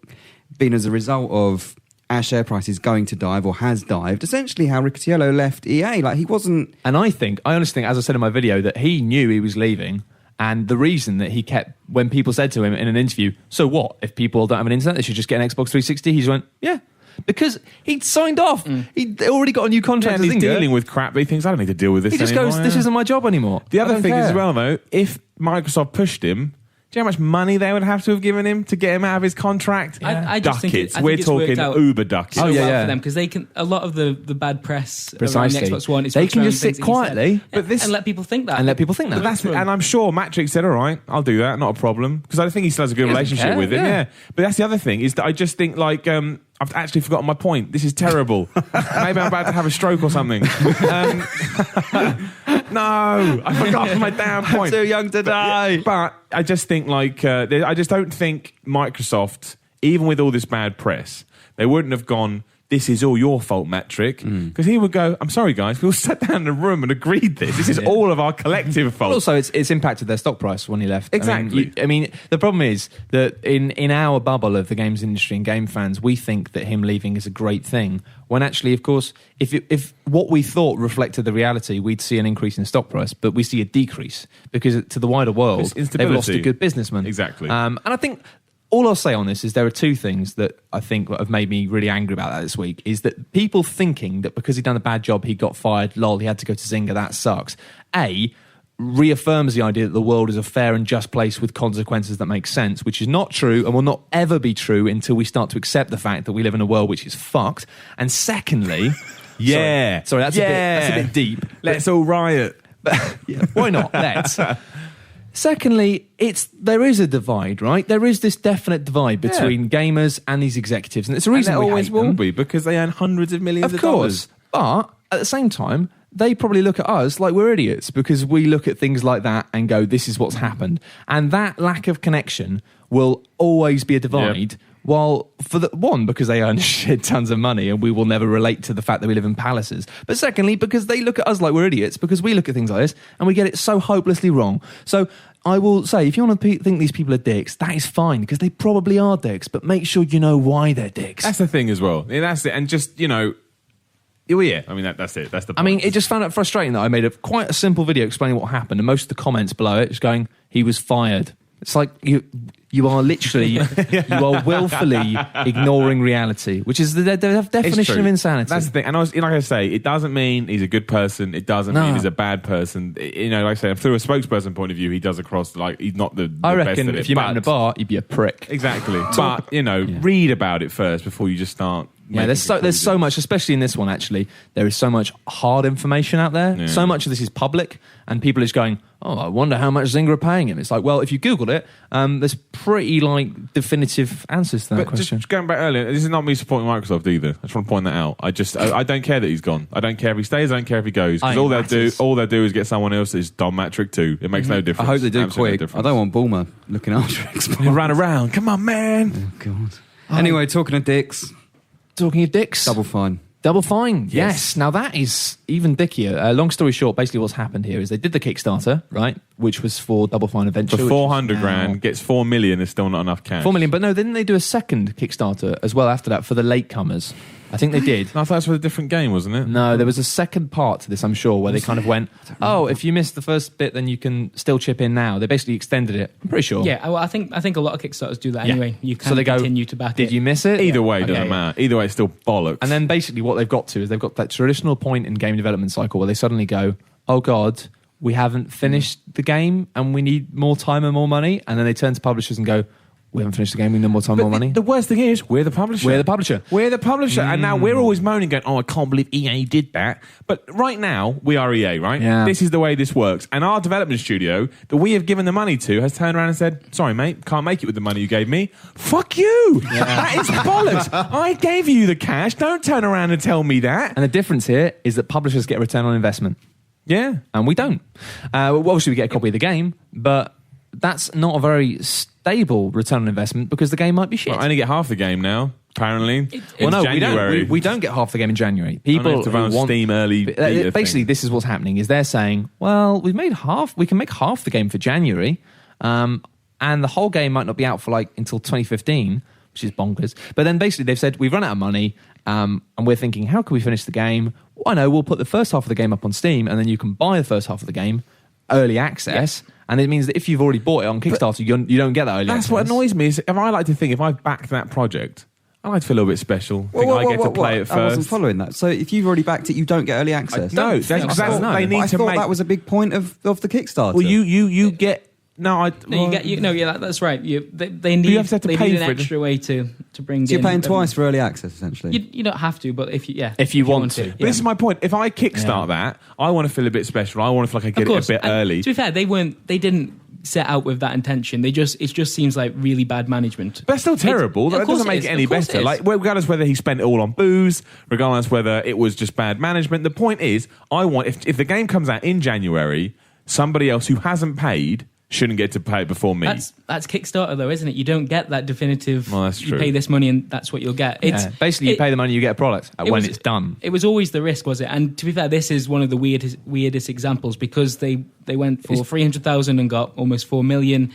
been as a result of our share price is going to dive or has dived. Essentially how Riccitiello left EA. Like, he wasn't... And I honestly think, as I said in my video, that he knew he was leaving. And the reason that he kept, when people said to him in an interview, so what? If people don't have an internet, they should just get an Xbox 360? He just went, yeah. Because he'd signed off. He'd already got a new contract. and with he's Zynga. dealing with crap, but he thinks, I don't need to deal with this He just anymore. goes, this isn't my job anymore. The I other don't thing care. as well, though, if Microsoft pushed him, do you know how much money they would have to have given him to get him out of his contract? I just think ducats. I think We're it's worked talking out uber ducats. so Oh, yeah, well yeah. for them because they can. A lot of the bad press Precisely. around the Xbox One is They focused can around just things sit that he said. quietly. But this- and let people think that. And let people think that. But that's, and I'm sure Matrix said, all right, I'll do that, not a problem. Because I think he still has a good He doesn't relationship care, with him. yeah. Yeah. But that's the other thing, is that I just think, like, I've actually forgotten my point. This is terrible. Maybe I'm about to have a stroke or something. No, I forgot my damn point. Too young to die. But I just think, like, I just don't think Microsoft, even with all this bad press, they wouldn't have gone, this is all your fault, Metric. Because he would go, I'm sorry, guys, we all sat down in a room and agreed this. This is all of our collective fault. But also, it's impacted their stock price when he left. Exactly. I mean, the problem is that in our bubble of the games industry and game fans, we think that him leaving is a great thing. When actually, of course, if what we thought reflected the reality, we'd see an increase in stock price, but we see a decrease because to the wider world, It's they've instability. lost a good businessman. Exactly. And I think all I'll say on this is there are two things that I think have made me really angry about that this week. Is that people thinking that because he'd done a bad job, he got fired, lol, he had to go to Zynga, that sucks. Reaffirms the idea that the world is a fair and just place with consequences that make sense, which is not true and will not ever be true until we start to accept the fact that we live in a world which is fucked. And secondly... Yeah. Sorry, that's a bit deep. Let's all riot. Why not? Let's. Secondly, there is a divide, right? There is this definite divide between gamers and these executives, and it's a And reason there we always hate will them. be, because they earn hundreds of millions Of of course, dollars. but at the same time, they probably look at us like we're idiots because we look at things like that and go, "This is what's happened," and that lack of connection will always be a divide. Yep. While for the one, because they earn shit tons of money and we will never relate to the fact that we live in palaces. But secondly, because they look at us like we're idiots because we look at things like this and we get it so hopelessly wrong. So I will say, if you want to think these people are dicks, that is fine because they probably are dicks. But make sure you know why they're dicks. That's the thing as well. Yeah, that's it. And just, well, yeah, I mean, that's it. That's the point. I mean, it just found it frustrating that I made quite a simple video explaining what happened, and most of the comments below it is going, "He was fired." It's like you are literally, you are willfully ignoring reality, which is the definition of insanity. That's the thing. And like I say, it doesn't mean he's a good person. It doesn't mean he's a bad person. Like I say, through a spokesperson point of view, he does across, like, he's not the I best reckon at if it, you met him in but- a bar, you'd be a prick. Exactly. But, read about it first before you just start. Yeah, there's so much, especially in this one, actually. There is so much hard information out there. Yeah. So much of this is public, and people are just going, oh, I wonder how much Zynga are paying him. It's like, well, if you Googled it, there's pretty, definitive answers to that But question. just going back earlier, this is not me supporting Microsoft either. I just want to point that out. I don't care that he's gone. I don't care if he stays. I don't care if he goes. Because all they'll do is get someone else that's Don Matrick too. It makes no difference. I hope they do Absolutely no quick. difference. I don't want Bulmer looking after Xbox. He ran around. Come on, man. Oh, God. Anyway, talking of dicks, Talking of dicks. Double Fine. Double Fine, yes. Now that is even dickier. Long story short, basically what's happened here is they did the Kickstarter, right, which was for Double Fine Adventure. For which 400 is grand, now gets 4 million is still not enough cash. 4 million, but no, didn't they do a second Kickstarter as well after that for the latecomers? I think they did. No, I thought it was for a different game, wasn't it? No, there was a second part to this, I'm sure, where they kind of went, oh, if you missed the first bit, then you can still chip in now. They basically extended it. I'm pretty sure. Yeah, well, I think a lot of Kickstarters do that Yeah. anyway. You can So they go, continue to back it. Did you miss it? Either way, it doesn't Okay. matter. Either way, it's still bollocks. And then basically what they've got to is they've got that traditional point in game development cycle where they suddenly go, oh God, we haven't finished the game and we need more time and more money. And then they turn to publishers and go, we haven't finished the game, we need more time, more money. The worst thing is, we're the publisher. We're the publisher. We're the publisher. And now we're always moaning, going, oh, I can't believe EA did that. But right now, we are EA, right? Yeah. This is the way this works. And our development studio that we have given the money to has turned around and said, sorry, mate, can't make it with the money you gave me. Fuck you. Yeah. That is bollocks. I gave you the cash. Don't turn around and tell me that. And the difference here is that publishers get a return on investment. Yeah. And we don't. Well, obviously, we get a copy of the game, but that's not a very stable return on investment because the game might be shit. Well, I only get half the game now, apparently. Well, no, January. we don't get half the game in January. People have to run want Steam early. Basically, this is what's happening: is they're saying, "Well, we can make half the game for January, and the whole game might not be out for until 2015, which is bonkers." But then basically, they've said we've run out of money, and we're thinking, how can we finish the game? Well, I know we'll put the first half of the game up on Steam, and then you can buy the first half of the game early access. Yeah. And it means that if you've already bought it on Kickstarter, you don't get that early access. That's what annoys me. Is if I like to think, if I've backed that project, I like to feel a little bit special. I get to play it first. I wasn't following that. So if you've already backed it, you don't get early access. No, they need to I thought that was a big point of the Kickstarter. Well, you get. That's right. They need have to pay an for extra way to bring. So you're paying twice for early access, essentially. You don't have to, but if you want to. But this is my point. If I kickstart that, I want to feel a bit special. I want to feel like I get it a bit early. To be fair, they didn't set out with that intention. It just seems like really bad management. But that's still terrible. That doesn't make it any better. Regardless whether he spent it all on booze, regardless whether it was just bad management. The point is, I want if the game comes out in January, somebody else who hasn't paid shouldn't get to pay it before me. That's Kickstarter, though, isn't it? You don't get that definitive. Well, that's true. You pay this money and that's what you'll get. Basically, you pay the money, you get a product when it's done. It was always the risk, was it? And to be fair, this is one of the weirdest examples because they went for 300,000 and got almost 4 million.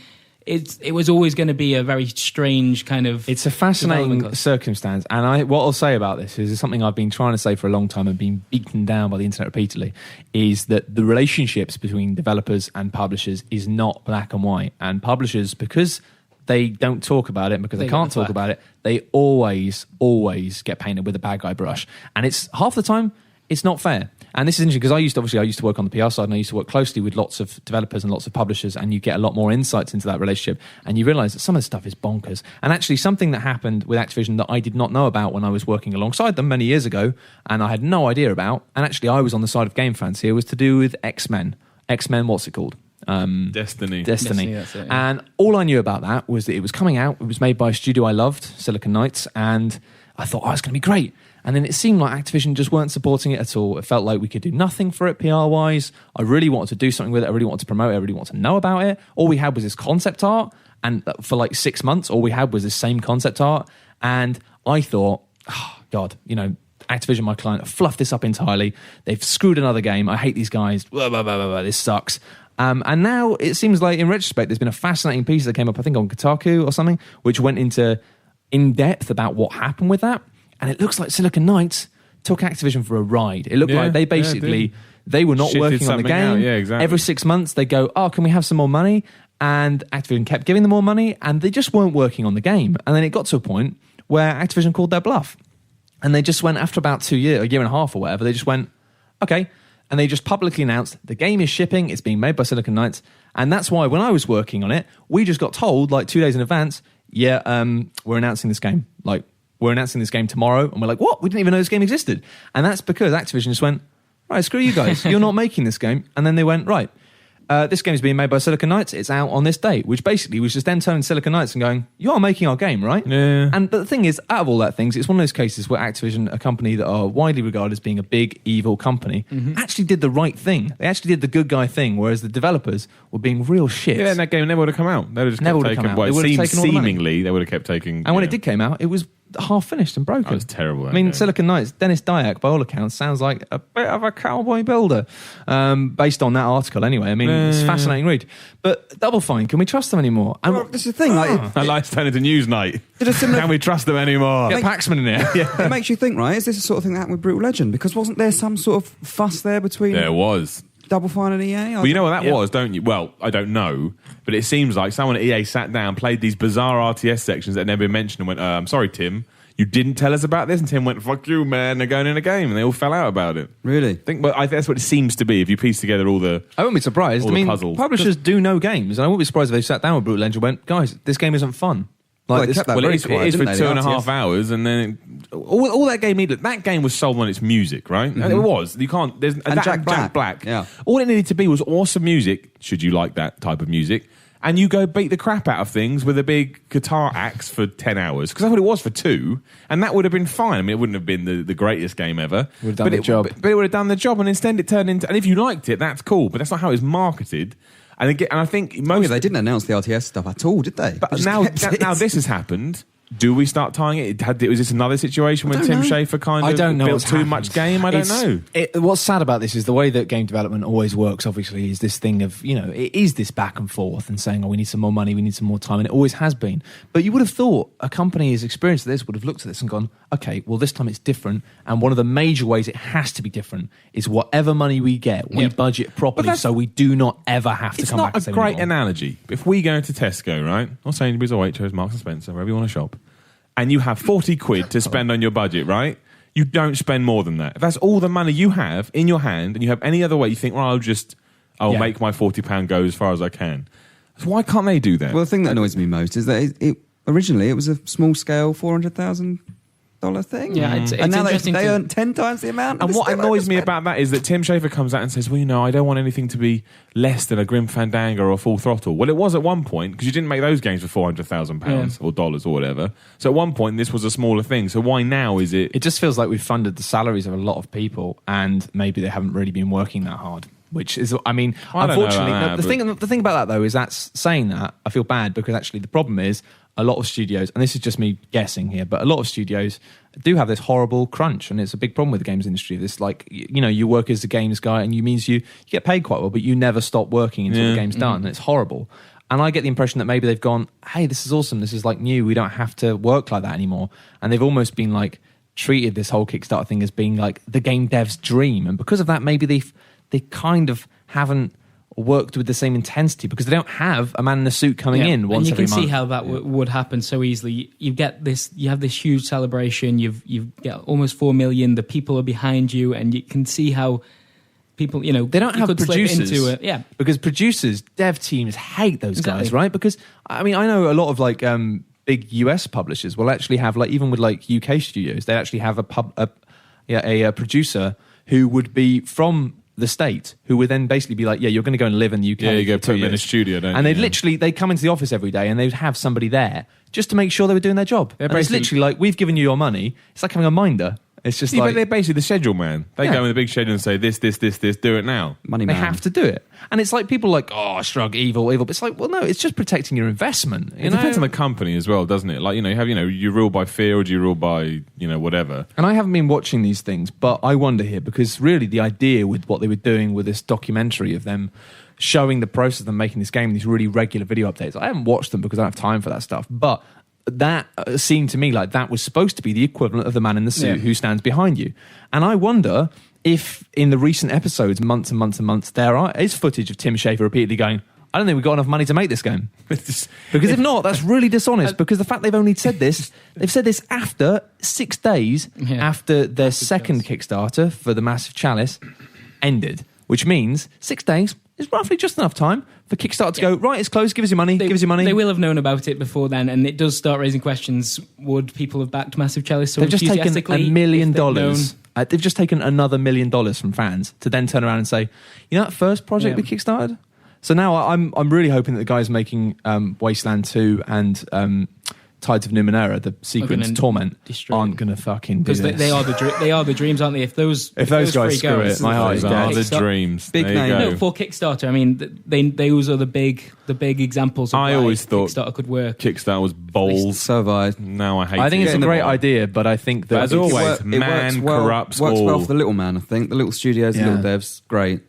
It was always going to be a very strange kind of. It's a fascinating circumstance, and what I'll say about this is something I've been trying to say for a long time and been beaten down by the internet repeatedly. Is that the relationships between developers and publishers is not black and white, and publishers, because they don't talk about it, because they can't talk about it, they always get painted with a bad guy brush, and it's half the time it's not fair. And this is interesting because I used to work on the PR side, and I used to work closely with lots of developers and lots of publishers, and you get a lot more insights into that relationship, and you realise that some of the stuff is bonkers. And actually something that happened with Activision that I did not know about when I was working alongside them many years ago, and I had no idea about, and actually I was on the side of game fans here, was to do with X-Men. X-Men, what's it called? Destiny. That's it, yeah. And all I knew about that was that it was coming out, it was made by a studio I loved, Silicon Knights, and I thought, it's going to be great. And then it seemed like Activision just weren't supporting it at all. It felt like we could do nothing for it PR-wise. I really wanted to do something with it. I really wanted to promote it. I really wanted to know about it. All we had was this concept art. And for 6 months, all we had was this same concept art. And I thought, God, Activision, my client, have fluffed this up entirely. They've screwed another game. I hate these guys. Blah, blah, blah, blah, blah. This sucks. And now it seems like, in retrospect, there's been a fascinating piece that came up, I think, on Kotaku or something, which went into in-depth about what happened with that. And it looks like Silicon Knights took Activision for a ride. It looked like they basically, they were not working on the game. Yeah, exactly. Every 6 months, they go, can we have some more money? And Activision kept giving them more money, and they just weren't working on the game. And then it got to a point where Activision called their bluff. And they just went, after about a year and a half or whatever, they just went, okay. And they just publicly announced, the game is shipping, it's being made by Silicon Knights. And that's why when I was working on it, we just got told 2 days in advance, we're announcing this game. We're announcing this game tomorrow. And we're like, what? We didn't even know this game existed. And that's because Activision just went, right, screw you guys. You're not making this game. And then they went, right, this game is being made by Silicon Knights. It's out on this date, which basically was just them turning Silicon Knights and going, you are making our game, right? Yeah. And but the thing is, out of all that things, it's one of those cases where Activision, a company that are widely regarded as being a big, evil company, actually did the right thing. They actually did the good guy thing, whereas the developers were being real shit. Yeah, and that game never would have come out. They would have just kept taking. Well, seemingly, they would have kept taking. And when it did come out, it was half finished and broken. That was terrible. Silicon Knights, Dennis Dyack, by all accounts, sounds like a bit of a cowboy builder, based on that article anyway. It's a fascinating read. But Double Fine, can we trust them anymore? This is the thing. Our life's turned into Newsnight. Can we trust them anymore? Get Paxman in here. It makes you think, right? Is this the sort of thing that happened with Brutal Legend? Because wasn't there some sort of fuss there between... There was. Double Fine and EA? Well, you know what that was, don't you? Well, I don't know, but it seems like someone at EA sat down, played these bizarre RTS sections that had never been mentioned and went, I'm sorry, Tim, you didn't tell us about this? And Tim went, fuck you, man, they're going in a game. And they all fell out about it. Really? I think that's what it seems to be if you piece together all the I wouldn't be surprised. puzzles. Publishers do know games, and I wouldn't be surprised if they sat down with Brutal Legend and went, guys, this game isn't fun. Well, they kept that very quiet, it is for didn't they, the 2.5 RTS? hours, and then all that game needed. That game was sold on its music, right? And it was. You can't. There's And Jack Black. Yeah. All it needed to be was awesome music. Should you like that type of music? And you go beat the crap out of things with a big guitar axe for 10 hours. Because that's what it was for 2. And that would have been fine. I mean, it wouldn't have been the greatest game ever. Would have done the job. But it would have done the job. And instead it turned into... And if you liked it, that's cool. But that's not how it was marketed. And again, and I think most... they didn't announce the RTS stuff at all, did they? But now this has happened. Do we start tying it? Was this another situation where Tim Schafer kind of built too much game? I don't know. What's sad about this is the way that game development always works, obviously, is this thing of, it is this back and forth and saying, we need some more money, we need some more time, and it always has been. But you would have thought a company as experienced as this would have looked at this and gone, okay, well, this time it's different, and one of the major ways it has to be different is whatever money we get, we budget properly so we do not ever have to come back and say It's not a great analogy. If we go to Tesco, right, or Sainsbury's or Waitrose, Marks and Spencer, wherever you want to shop, and you have 40 quid to spend on your budget, right? You don't spend more than that. If that's all the money you have in your hand and you have any other way, you think, well, I'll make my £40 go as far as I can. So why can't they do that? Well, the thing that annoys me most is that originally it was a small scale $400,000 thing. Yeah, it's and now interesting they earn 10 times the amount. And what annoys me about that is that Tim Schafer comes out and says, well, I don't want anything to be less than a Grim Fandango or a Full Throttle. Well, it was at one point, because you didn't make those games for £400,000 or dollars or whatever. So at one point, this was a smaller thing. So why now is it... It just feels like we've funded the salaries of a lot of people, and maybe they haven't really been working that hard. Which is, unfortunately, the thing about that though is that's saying that I feel bad because actually the problem is a lot of studios, and this is just me guessing here, but a lot of studios do have this horrible crunch, and it's a big problem with the games industry. This you work as a games guy, and you get paid quite well, but you never stop working until the game's done, and it's horrible. And I get the impression that maybe they've gone, hey, this is awesome, this is new, we don't have to work like that anymore, and they've almost been treated this whole Kickstarter thing as being the game dev's dream, and because of that, maybe they kind of haven't worked with the same intensity because they don't have a man in a suit coming in once every month. And you can see how that would happen so easily. You have this huge celebration. You get almost 4 million. The people are behind you, and you can see how people, they don't have producers. Into it. Yeah, because producers, dev teams hate those guys, right? Because I know a lot of big US publishers will actually have even with UK studios, they actually have a producer who would be from the state, who would then basically be you're going to go and live in the UK. Yeah, you go put them in a studio, don't you? And they'd come into the office every day and they'd have somebody there just to make sure they were doing their job. And it's literally we've given you your money. It's like having a minder. It's just but they're basically the schedule man. They go in the big schedule and say this, do it now. Money man. They have to do it. And it's people shrug, evil. But it's well, no, it's just protecting your investment. It depends on the company as well, doesn't it? You have, you rule by fear or do you rule by, whatever. And I haven't been watching these things, but I wonder here, because really the idea with what they were doing with this documentary of them showing the process of them making this game, these really regular video updates, I haven't watched them because I don't have time for that stuff, but that seemed to me like that was supposed to be the equivalent of the man in the suit who stands behind you. And I wonder if in the recent episodes, months and months and months, there is footage of Tim Schafer repeatedly going, I don't think we've got enough money to make this game. Because if not, that's really dishonest, because the fact they've only said this, they've said this after 6 days after their second Kickstarter for the Massive Chalice ended, which means 6 days is roughly just enough time for Kickstarter to go, right, it's closed, give us your money, give us your money. They will have known about it before then, and it does start raising questions. Would people have backed Massive Chalice so they've just taken $1 million. They've just taken another $1 million from fans to then turn around and say, that first project we kickstarted? So now I'm really hoping that the guys making Wasteland 2 and Tides of Numenera, the Sequence Torment, aren't going to fucking do this. Because they are the dreams, aren't they? If those guys screw it, my heart is dead. The dreams. Big name. No, for Kickstarter, I mean, those are the big examples of I always thought Kickstarter could work. Kickstarter was balls. So have I. Now I hate it. I think it's a great idea, but I think that... But as always, man corrupts all. Works well for the little man, I think. The little studios, the little devs, great.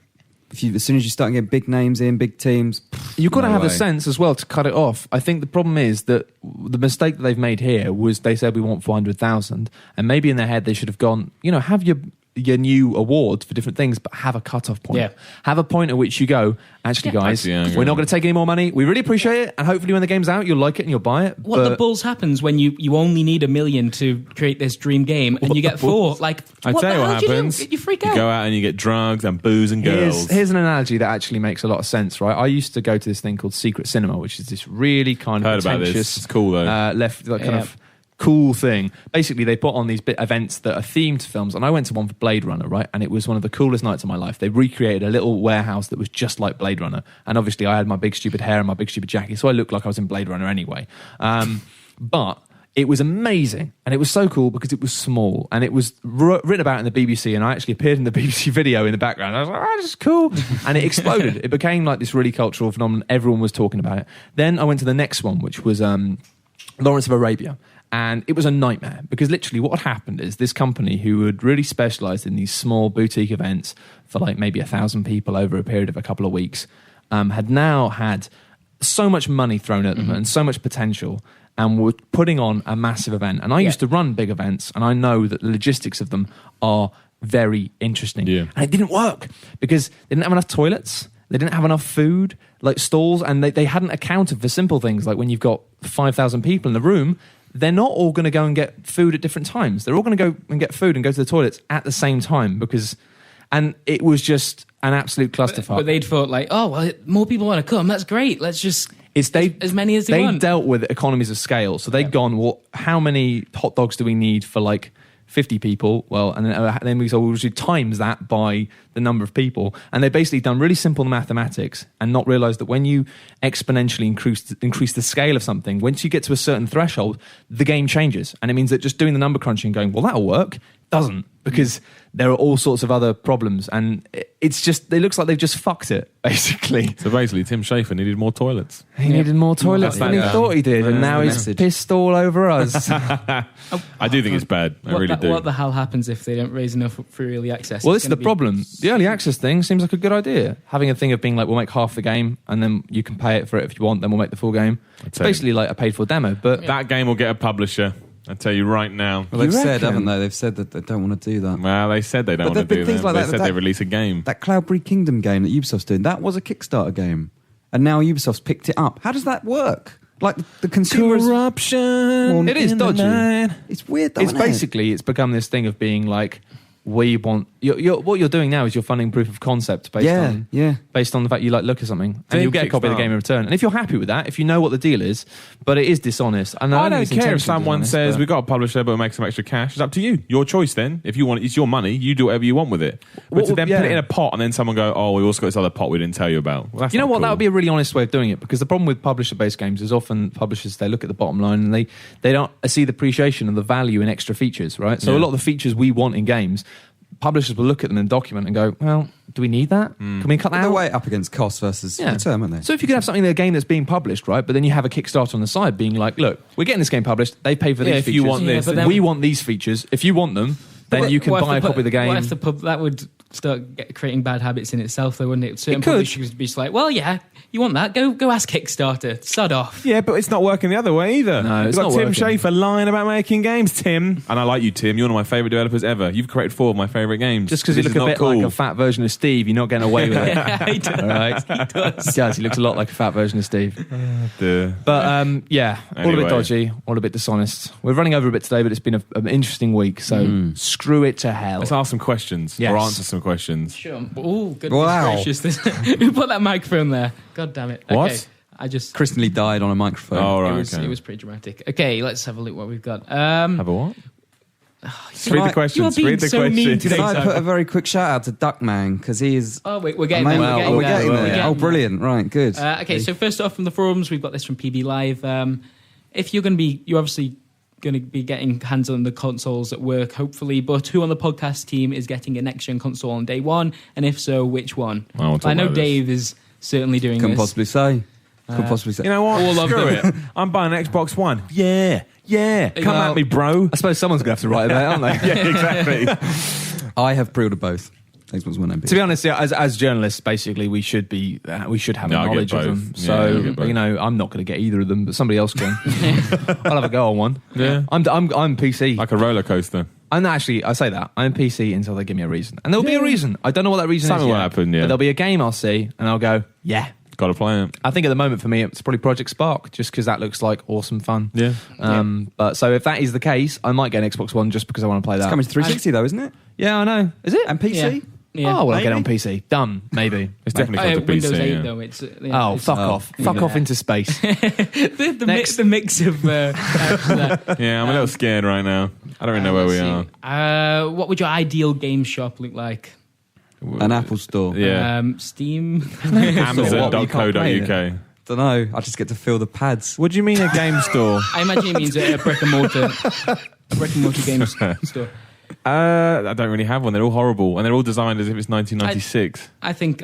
As soon as you start getting big names in, big teams... You've got to have the sense as well to cut it off. I think the problem is that the mistake that they've made here was they said we want 400,000, and maybe in their head they should have gone, have your your new awards for different things, but have a cut-off point. Yeah. Have a point at which you go, actually, guys, Actually, we're not going to take any more money. We really appreciate it, and hopefully when the game's out, you'll like it and you'll buy it. What the balls happens when you only need $1 million to create this dream game and you get 4? Like, I tell you what happens. You freak out. You go out and you get drugs and booze and girls. Here's an analogy that actually makes a lot of sense, right? I used to go to this thing called Secret Cinema, which is this really kind of Heard about this. pretentious, It's cool though. kind of cool thing. Basically, they put on these events that are themed to films, and I went to one for Blade Runner, right? And it was one of the coolest nights of my life. They recreated a little warehouse that was just like Blade Runner, and obviously I had my big stupid hair and my big stupid jacket, so I looked like I was in Blade Runner anyway. But it was amazing, and it was so cool because it was small, and it was written about in the BBC, and I actually appeared in the BBC video in the background. I was like, this is cool. And it exploded. It became like this really cultural phenomenon. Everyone was talking about it. Then I went to the next one, which was Lawrence of Arabia. And it was a nightmare because literally what had happened is this company who had really specialised in these small boutique events for like maybe 1,000 people over a period of a couple of weeks had now had so much money thrown at them and so much potential, and were putting on a massive event. And I used to run big events, and I know that the logistics of them are very interesting. Yeah. And it didn't work because they didn't have enough toilets. They didn't have enough food, like stalls, and they hadn't accounted for simple things like when you've got 5,000 people in the room, they're not all going to go and get food at different times. They're all going to go and get food and go to the toilets at the same time and it was just an absolute clusterfuck. But they'd thought like, oh, well, more people want to come. That's great. Let's just as many as they want. They dealt with economies of scale. So they'd gone, well, how many hot dogs do we need for like 50 people? Well, and then we said, we'll just times that by the number of people. And they basically done really simple mathematics and not realised that when you exponentially increase the scale of something, once you get to a certain threshold, the game changes. And it means that just doing the number crunching and going, well, that'll work, doesn't, because there are all sorts of other problems. And it looks like they've just fucked it, basically. So basically, Tim Schafer needed more toilets. He needed more toilets than he thought he did, and now he's pissed all over us. I do think it's bad. I really do. What the hell happens if they don't raise enough for early access? Well, this is the problem. The early access thing seems like a good idea. Having a thing of being like, we'll make half the game, and then you can pay it for it if you want, then we'll make the full game. It's basically like a paid-for demo. But that game will get a publisher. I tell you right now. Well, they've said, haven't they? They've said that they don't want to do that. Well, they said they don't want to do that. They said they release a game. That Cloudberry Kingdom game that Ubisoft's doing, that was a Kickstarter game. And now Ubisoft's picked it up. How does that work? Like, the consumers... Corruption. It is dodgy. It's weird, though, It's basically, it's become this thing of being like, we want... what you're doing now is you're funding proof of concept based on the fact you like look at something, and you'll get a copy of the game in return. And if you're happy with that, if you know what the deal is, but it is dishonest. And I don't care if someone says we've got a publisher but we'll make some extra cash. It's up to you. Your choice then. If you want, it's your money. You do whatever you want with it. But to then put it in a pot and then someone go, oh, we also got this other pot we didn't tell you about. Well, you know what? Cool. That would be a really honest way of doing it, because the problem with publisher-based games is often publishers, they look at the bottom line and they don't see the appreciation and the value in extra features, right? So a lot of the features we want in games, publishers will look at them in the document and go, well, do we need that? Can we cut that out? They're way up against cost versus return, aren't they? So if you could have something in a game that's being published, right, but then you have a Kickstarter on the side being like, look, we're getting this game published, they pay for these features. If you want this. We want these features. If you want them, then you can buy a copy of the game. What if that would start creating bad habits in itself, though, wouldn't it? Certain publishers would be just like, well, yeah, you want that? Go ask Kickstarter. Sod off. Yeah, but it's not working the other way either. No, it's You've got not Tim working. Schafer lying about making games, Tim. And I like you, Tim. You're one of my favourite developers ever. You've created 4 of my favourite games. Just because you look a bit like a fat version of Steve, you're not getting away with it. Yeah, he does. All right? He does. He does. He looks a lot like a fat version of Steve. But all a Anyway. bit dodgy, all a bit dishonest. We're running over a bit today, but it's been an interesting week, so screw it to hell. Let's ask some questions or answer some questions. Sure. Oh, goodness Wow. gracious. Who put that microphone there? God damn it. What? Okay. I just... Kristen Lee died on a microphone. Oh, right, It was pretty dramatic. Okay, let's have a look what we've got. Have a what? Read the questions. You are being Read the so mean questions. today. Can I Simon. put a very quick shout out to Duckman, because he is... Oh, wait, we're getting amazing. there. We're getting there. We're Oh, brilliant. Right, good. Okay, so first off from the forums, we've got this from PB Live. If you're obviously going to be getting hands on the consoles at work, hopefully, but who on the podcast team is getting a next-gen console on day one? And if so, which one? I know Dave is certainly doing Couldn't this. possibly say. Couldn't possibly say. You know what? All of Screw them. it. I'm buying an Xbox One. Yeah. Come at me, bro. I suppose someone's going to have to write it out, aren't they? Yeah, exactly. I have pre-ordered both. Xbox One and To be honest, as journalists, basically, we should have knowledge of them. Yeah, So I'll get both. I'm not going to get either of them, but somebody else can. I'll have a go on one. Yeah. I'm PC. Like a roller coaster. I'm actually, I say that, I'm PC until they give me a reason. And there'll be a reason. I don't know what that reason Something is will yet, happen, yeah. But there'll be a game I'll see, and I'll go, yeah. Got to play it. I think at the moment for me, it's probably Project Spark, just because that looks like awesome fun. Yeah. But so if that is the case, I might get an Xbox One just because I want to play that. It's coming to 360 though, isn't it? Yeah, I know. Is it? And PC? Yeah. Oh, well, I'll get it on Maybe. PC. Done, maybe. It's definitely come to Windows PC. 8 yeah. though. It's Fuck off. Fuck off into space. the mix of that. Yeah, I'm a little scared right now. I don't really know where we are. What would your ideal game shop look like? An Apple store. Yeah. You Steam. can't play Amazon.co.uk. Don't know. I just get to feel the pads. What do you mean a game store? I imagine it means a brick and mortar game store. I don't really have one. They're all horrible, and they're all designed as if it's 1996. I think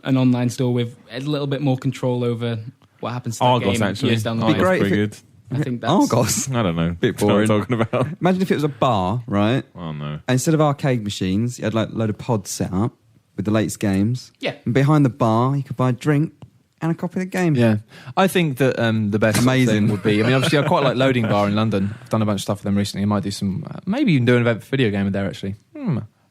an online store with a little bit more control over what happens to that Argos, game actually. years down the It'd line. be great Pretty if good. I think that's Argos. I don't know. Bit What boring. I'm talking about. Imagine if it was a bar, right? Oh no. And instead of arcade machines, you had like a load of pods set up with the latest games. Yeah. And behind the bar, you could buy a drink and a copy of the game. Yeah, I think that the best Amazing. thing would be. I mean, obviously, I quite like Loading Bar in London. I've done a bunch of stuff with them recently. I might do some, maybe even do an event for VideoGamer there. Actually,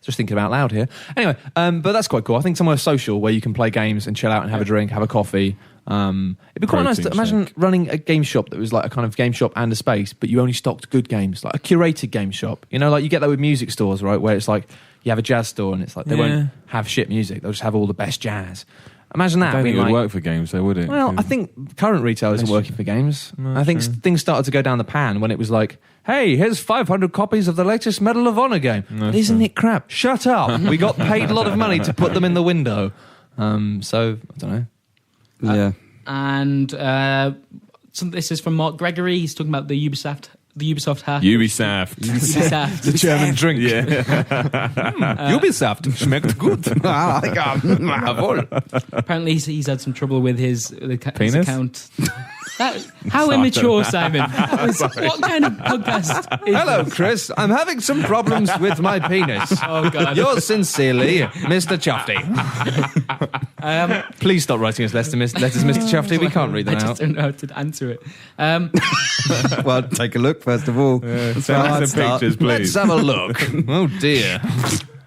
just thinking about loud here. Anyway, but that's quite cool. I think somewhere social where you can play games and chill out and have a drink, have a coffee. It'd be quite nice to imagine running a game shop that was like a kind of game shop and a space, but you only stocked good games, like a curated game shop. You know, like you get that with music stores, right? Where it's like you have a jazz store and it's like they won't have shit music; they'll just have all the best jazz. Imagine that. I don't think it being would like, work for games, though, would it? well, I think current retail isn't working for games. I think things started to go down the pan when it was like, hey, here's 500 copies of the latest Medal of Honor game. But isn't it crap? Shut up. We got paid a lot of money to put them in the window. So, I don't know. Yeah. And this is from Mark Gregory. He's talking about the Ubisoft hack. Ubisoft. Ubisoft. The German drink. Yeah. Ubisoft. Schmeckt gut. Apparently, he's had some trouble with his Penis? account. How immature, Simon? What kind of podcast is Hello, this? Chris. I'm having some problems with my penis. Oh, God. Yours sincerely, Mr. Chofty. Please stop writing us letters, Mr. Chofty. We can't read them I just out. don't know how to answer it. Well, take a look first of all. That's where Send I'd us some start. pictures, Let's please. have a look. Oh, dear.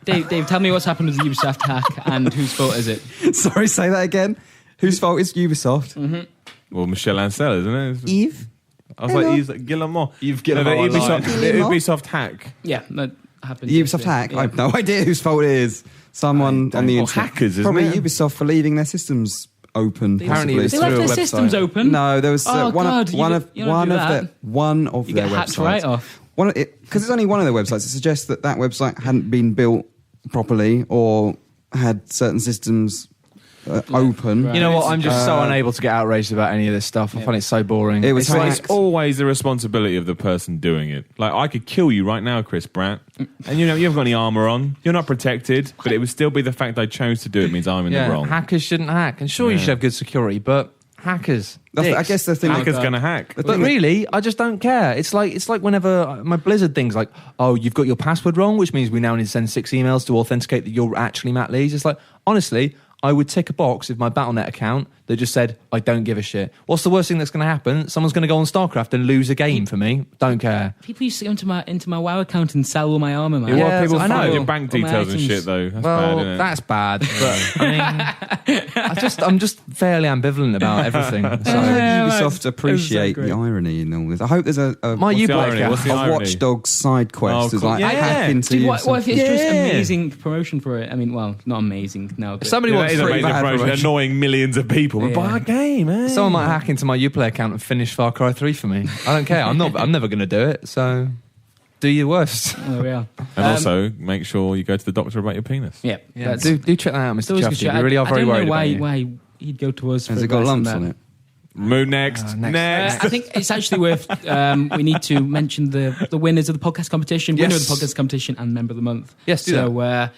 Dave, tell me what's happened with the Ubisoft hack and whose fault is it? Sorry, say that again. Whose fault is Ubisoft? Well, Michel Ancel, isn't it? Eve? I was like, Yves Guillemot. You've No, the Guillemot. Ubisoft hack. Yeah, that happened. The Ubisoft yesterday. hack? Yeah. I have no idea whose fault it is. Someone on the Well, internet. hackers, isn't Probably it? Ubisoft for leaving their systems open. Apparently it was They possibly. left through their a systems website. open. No, there was Oh, one God, of you one don't- of you don't one do of that. their one of You their get hacked websites. right off. Because it's only one of their websites. It suggests that website hadn't been built properly or had certain systems open. Right. You know what? I'm just so unable to get outraged about any of this stuff. I find it so boring. It was It's like hacked. it's always the responsibility of the person doing it. Like, I could kill you right now, Chris Pratt, and you haven't got any armor on. You're not protected, but it would still be the fact I chose to do it means I'm in the wrong. hackers shouldn't hack. And sure, you should have good security, but hackers. I dicks. guess the thing. Hacker's God. gonna hack. The But thing that- really, I just don't care. It's like whenever my Blizzard thing's like, oh, you've got your password wrong, which means we now need to send 6 emails to authenticate that you're actually Matt Lees. It's like, honestly, I would tick a box with my Battle.net account that just said, I don't give a shit. What's the worst thing that's going to happen? Someone's going to go on StarCraft and lose a game for me. Don't care. People used to go into my WoW account and sell all my armor, man. Yeah, Yeah, people I find know. your bank All my details and items. shit, though. That's Well, bad, isn't it? that's bad. But I mean, I'm just fairly ambivalent about everything. I So. hope Yeah, Ubisoft it's so appreciate great. the irony in all this. I hope there's a My What's the Uplay irony? account. What's the irony? Watch Dogs side quest. Oh, is cool. like Yeah. hack into Dude, what if Ubisoft. it's just Yeah. amazing promotion for it? I mean, well, not amazing now. But Somebody Yeah, wants that is free amazing bad promotion, promotion. annoying millions of people. But Yeah. buy a game, eh? Someone might hack into my Uplay account and finish Far Cry 3 for me. I don't care. I'm never going to do it. So do your worst. there we are. And also, make sure you go to the doctor about your penis. Yeah, Yeah, that's do check that out, it's Mr. always good Chuffy. chat. We really are very I don't worried know about you. why he'd go to us. Has for it got advice lumps that. on it? Move next. Next. I think it's actually worth. We need to mention the winners of the podcast competition, winner of the Yes. podcast competition, and member of the month. Yes, do so.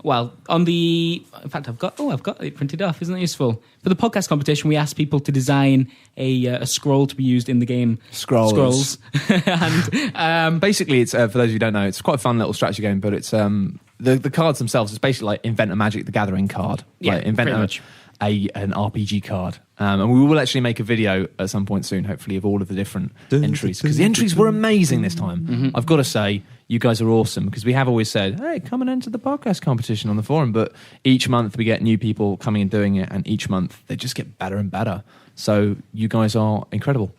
Well, in fact, I've got it printed off. Isn't that useful? For the podcast competition, we asked people to design a scroll to be used in the game. Scrolls. And Basically, it's for those who don't know, it's quite a fun little strategy game, but it's the cards themselves. It's basically like invent a Magic the Gathering card. Yeah, like invent pretty much. an RPG card. And we will actually make a video at some point soon, hopefully, of all of the different entries, because the entries were amazing this time. I've got to say, You guys are awesome, because we have always said, hey, come and enter the podcast competition on the forum. But each month we get new people coming and doing it, and each month they just get better and better. So you guys are incredible.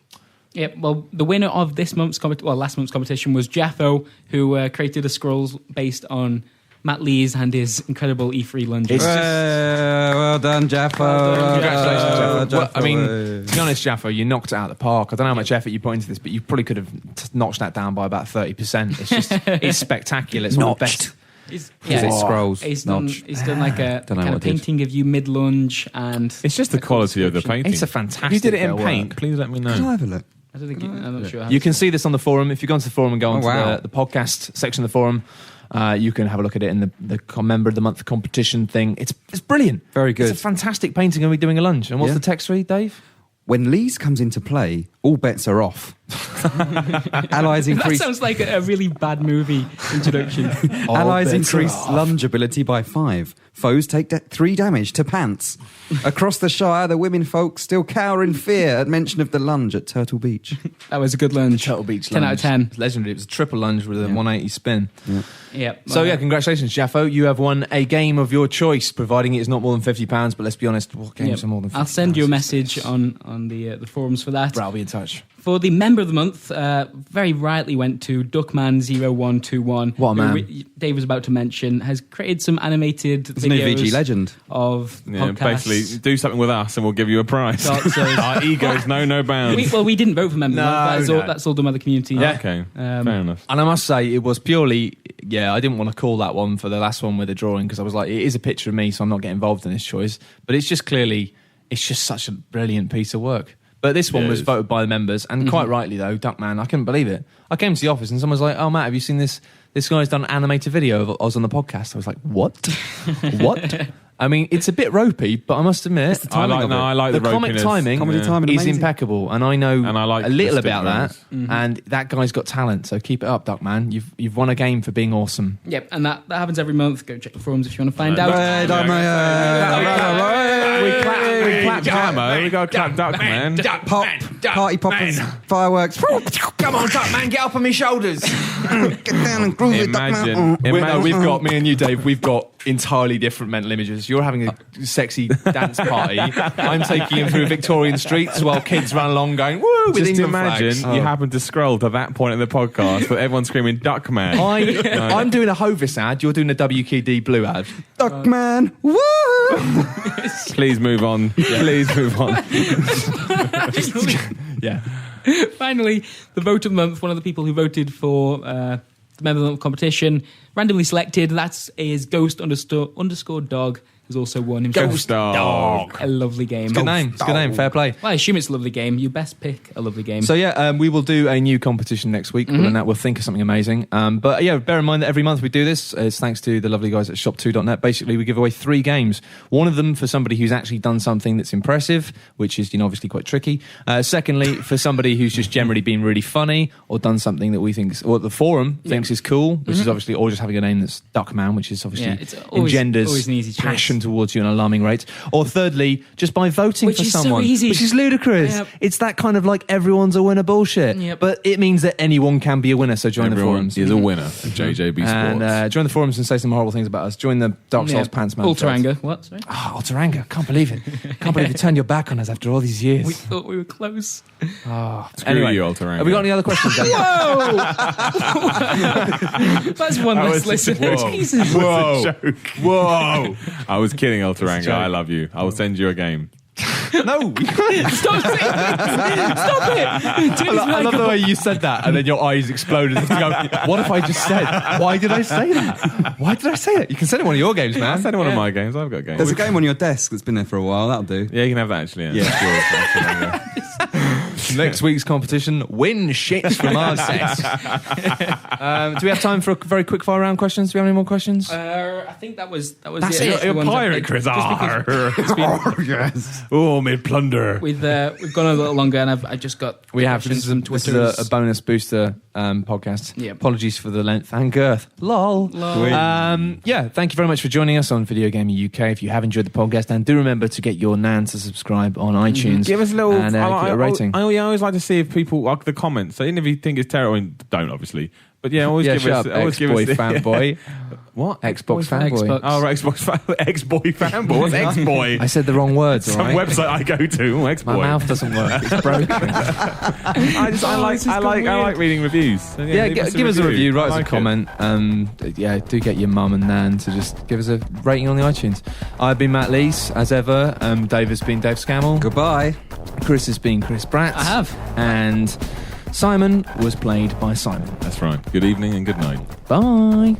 Yeah, well, the winner of this month's last month's competition was Jaffo, who created a scrolls based on Matt Lees and his incredible E3 lunges. Well done, Jaffo. Congratulations, Jaffo. Well, I mean, Jaffo. to be honest, Jaffo, you knocked it out of the park. I don't know how much effort you put into this, but you probably could have notched that down by about 30%. It's just, it's spectacular. It's one of the best. Is it scrolls? He's done like a Don't know kind what of it is. painting of you mid-lunge, and It's just the quality of the painting. It's a fantastic If you did it in bit of paint, work. please let me Can I know. have a look? I don't think I'm not sure. How You can see this on the forum. If you go onto the forum and go onto wow. the podcast section of the forum, you can have a look at it in the member of the month competition thing. It's brilliant. Very good. It's a fantastic painting of me doing a lunge. And what's Yeah. the text read, Dave? When Lees comes into play, all bets are off. Allies that increase sounds like a really bad movie introduction. Allies increase lunge ability by 5. Foes take 3 damage to pants. Across the Shire, the women folk still cower in fear at mention of the lunge at Turtle Beach. That was a good lunge. Turtle Beach 10 out of 10. It's legendary. It was a triple lunge with a 180 spin. Yeah. So yeah, congratulations, Jaffo. You have won a game of your choice, providing it is not more than £50. But let's be honest, what games are more than £50? I'll send you a message on the forums for that. Right, I'll be in touch. For the member of the month, very rightly went to Duckman0121. What a man. Who Dave was about to mention, has created some animated It's a new videos VG legend. of Yeah, podcasts. basically, do something with us and we'll give you a prize. Dark Souls. Our egos know no bounds. we didn't vote for member of the month. No. That's all done by the community. Yeah. Okay, Um, fair enough. And I must say, it was purely, I didn't want to call that one for the last one with the drawing, because I was like, it is a picture of me, so I'm not getting involved in this choice. But it's just clearly, it's just such a brilliant piece of work. But this one Yeah, was it is. voted by the members, and quite rightly though, Duckman, I couldn't believe it. I came to the office and someone was like, oh Matt, have you seen this? This guy's done an animated video of us on the podcast. I was like, what? What? I mean, it's a bit ropey, but I must admit, I like the the comic ropiness. timing Comedy timing, is amazing. impeccable, and I know And I like a little the about that. stick And that guy's got talent, so keep it up, Duckman. You've won a game for being awesome. Yep, and that happens every month. Go check the forums if you want to find out. We clap Jammo. We got to clap Duck Man. Pop, party poppers, fireworks. Come on, Duckman, get up on my shoulders. Get down and groove it, Imagine. We've got, me and you, Dave, we've got entirely different mental images. You're having a sexy dance party. I'm taking him through Victorian streets while kids run along going, woo, with Just England imagine flags. you happen to scroll to that point in the podcast with everyone screaming Duck Man. I'm doing a Hovis ad, you're doing a WKD Blue ad. Duckman, woo! Please move on. Please move on. Yeah. Finally, the vote of the month. One of the people who voted for the member of the month competition, randomly selected. That is Ghost__ Dog, who's also won himself. Ghost Dog. A lovely game. Good name. It's a good name. Fair play. Well, I assume it's a lovely game. You best pick a lovely game. So yeah, we will do a new competition next week. Well, then that we'll think of something amazing. But yeah, bear in mind that every month we do this. It's thanks to the lovely guys at shop2.net. Basically, we give away 3 games. One of them for somebody who's actually done something that's impressive, which is obviously quite tricky. Secondly, for somebody who's just generally been really funny or done something that we think, or the forum thinks is cool, which is obviously, or just having a name that's Duckman, which is obviously it's always engenders an easy choice. passion towards you at an alarming rate. Or thirdly, just by voting Which for is so someone, easy. which is ludicrous. Yep. It's that kind of like everyone's a winner bullshit. Yep. But it means that anyone can be a winner, so join the Everyone forums. is a winner of JJB Sports. And join the forums and say some horrible things about us. Join the Dark Souls Pants Man. Alter thread. Anger. What? Sorry? Oh, Alter Anger. Can't believe it. Can't believe you turned your back on us after all these years. We thought we were close. Screw you, Alter Anger. Have we got any other questions then? Whoa! That's one less listener. Jesus. Whoa. Whoa. I was kidding, Alter Anger. I love you. I will send you a game. No. Stop it! Stop it! I love the way you said that and then your eyes exploded. And you go, what have I just said? Why did I say that? Why did I say that? You can send it in one of your games, I man. said one of my games. I've got games. There's a game on your desk that's been there for a while. That'll do. Yeah, you can have that actually. Yeah. Next week's competition, win shit from our set. Do we have time for a very quick fire round questions? Do we have any more questions? I think that was That's it. it. You're a The ones I pirate, picked. Chris. Just because it's been- Yes. Oh, mid plunder. we've gone a little longer, and I just got We have. questions This from is a bonus booster podcast. Yeah. Apologies for the length and girth. Lol. Yeah, thank you very much for joining us on Video Gamer UK. If you have enjoyed the podcast, and do remember to get your nan to subscribe on iTunes. Give us a little and give it a rating. I always like to see if people like the comments. So even if you think it's terrible, I mean, don't obviously. But yeah, always give us ex-boy fanboy. What? Xbox fanboy. Xbox. Oh, right, ex-boy fanboy. What's ex-boy? I said the wrong words. Some all right? website I go to. Ex-boy. My mouth doesn't work. It's broken. I like reading reviews. So Yeah, give us a review, write us a like comment. Do get your mum and nan to just give us a rating on the iTunes. I've been Matt Lees, as ever. Dave has been Dave Scammell. Goodbye. Chris has been Chris Bratt. I have. And Simon was played by Simon. That's right. Good evening and good night. Bye.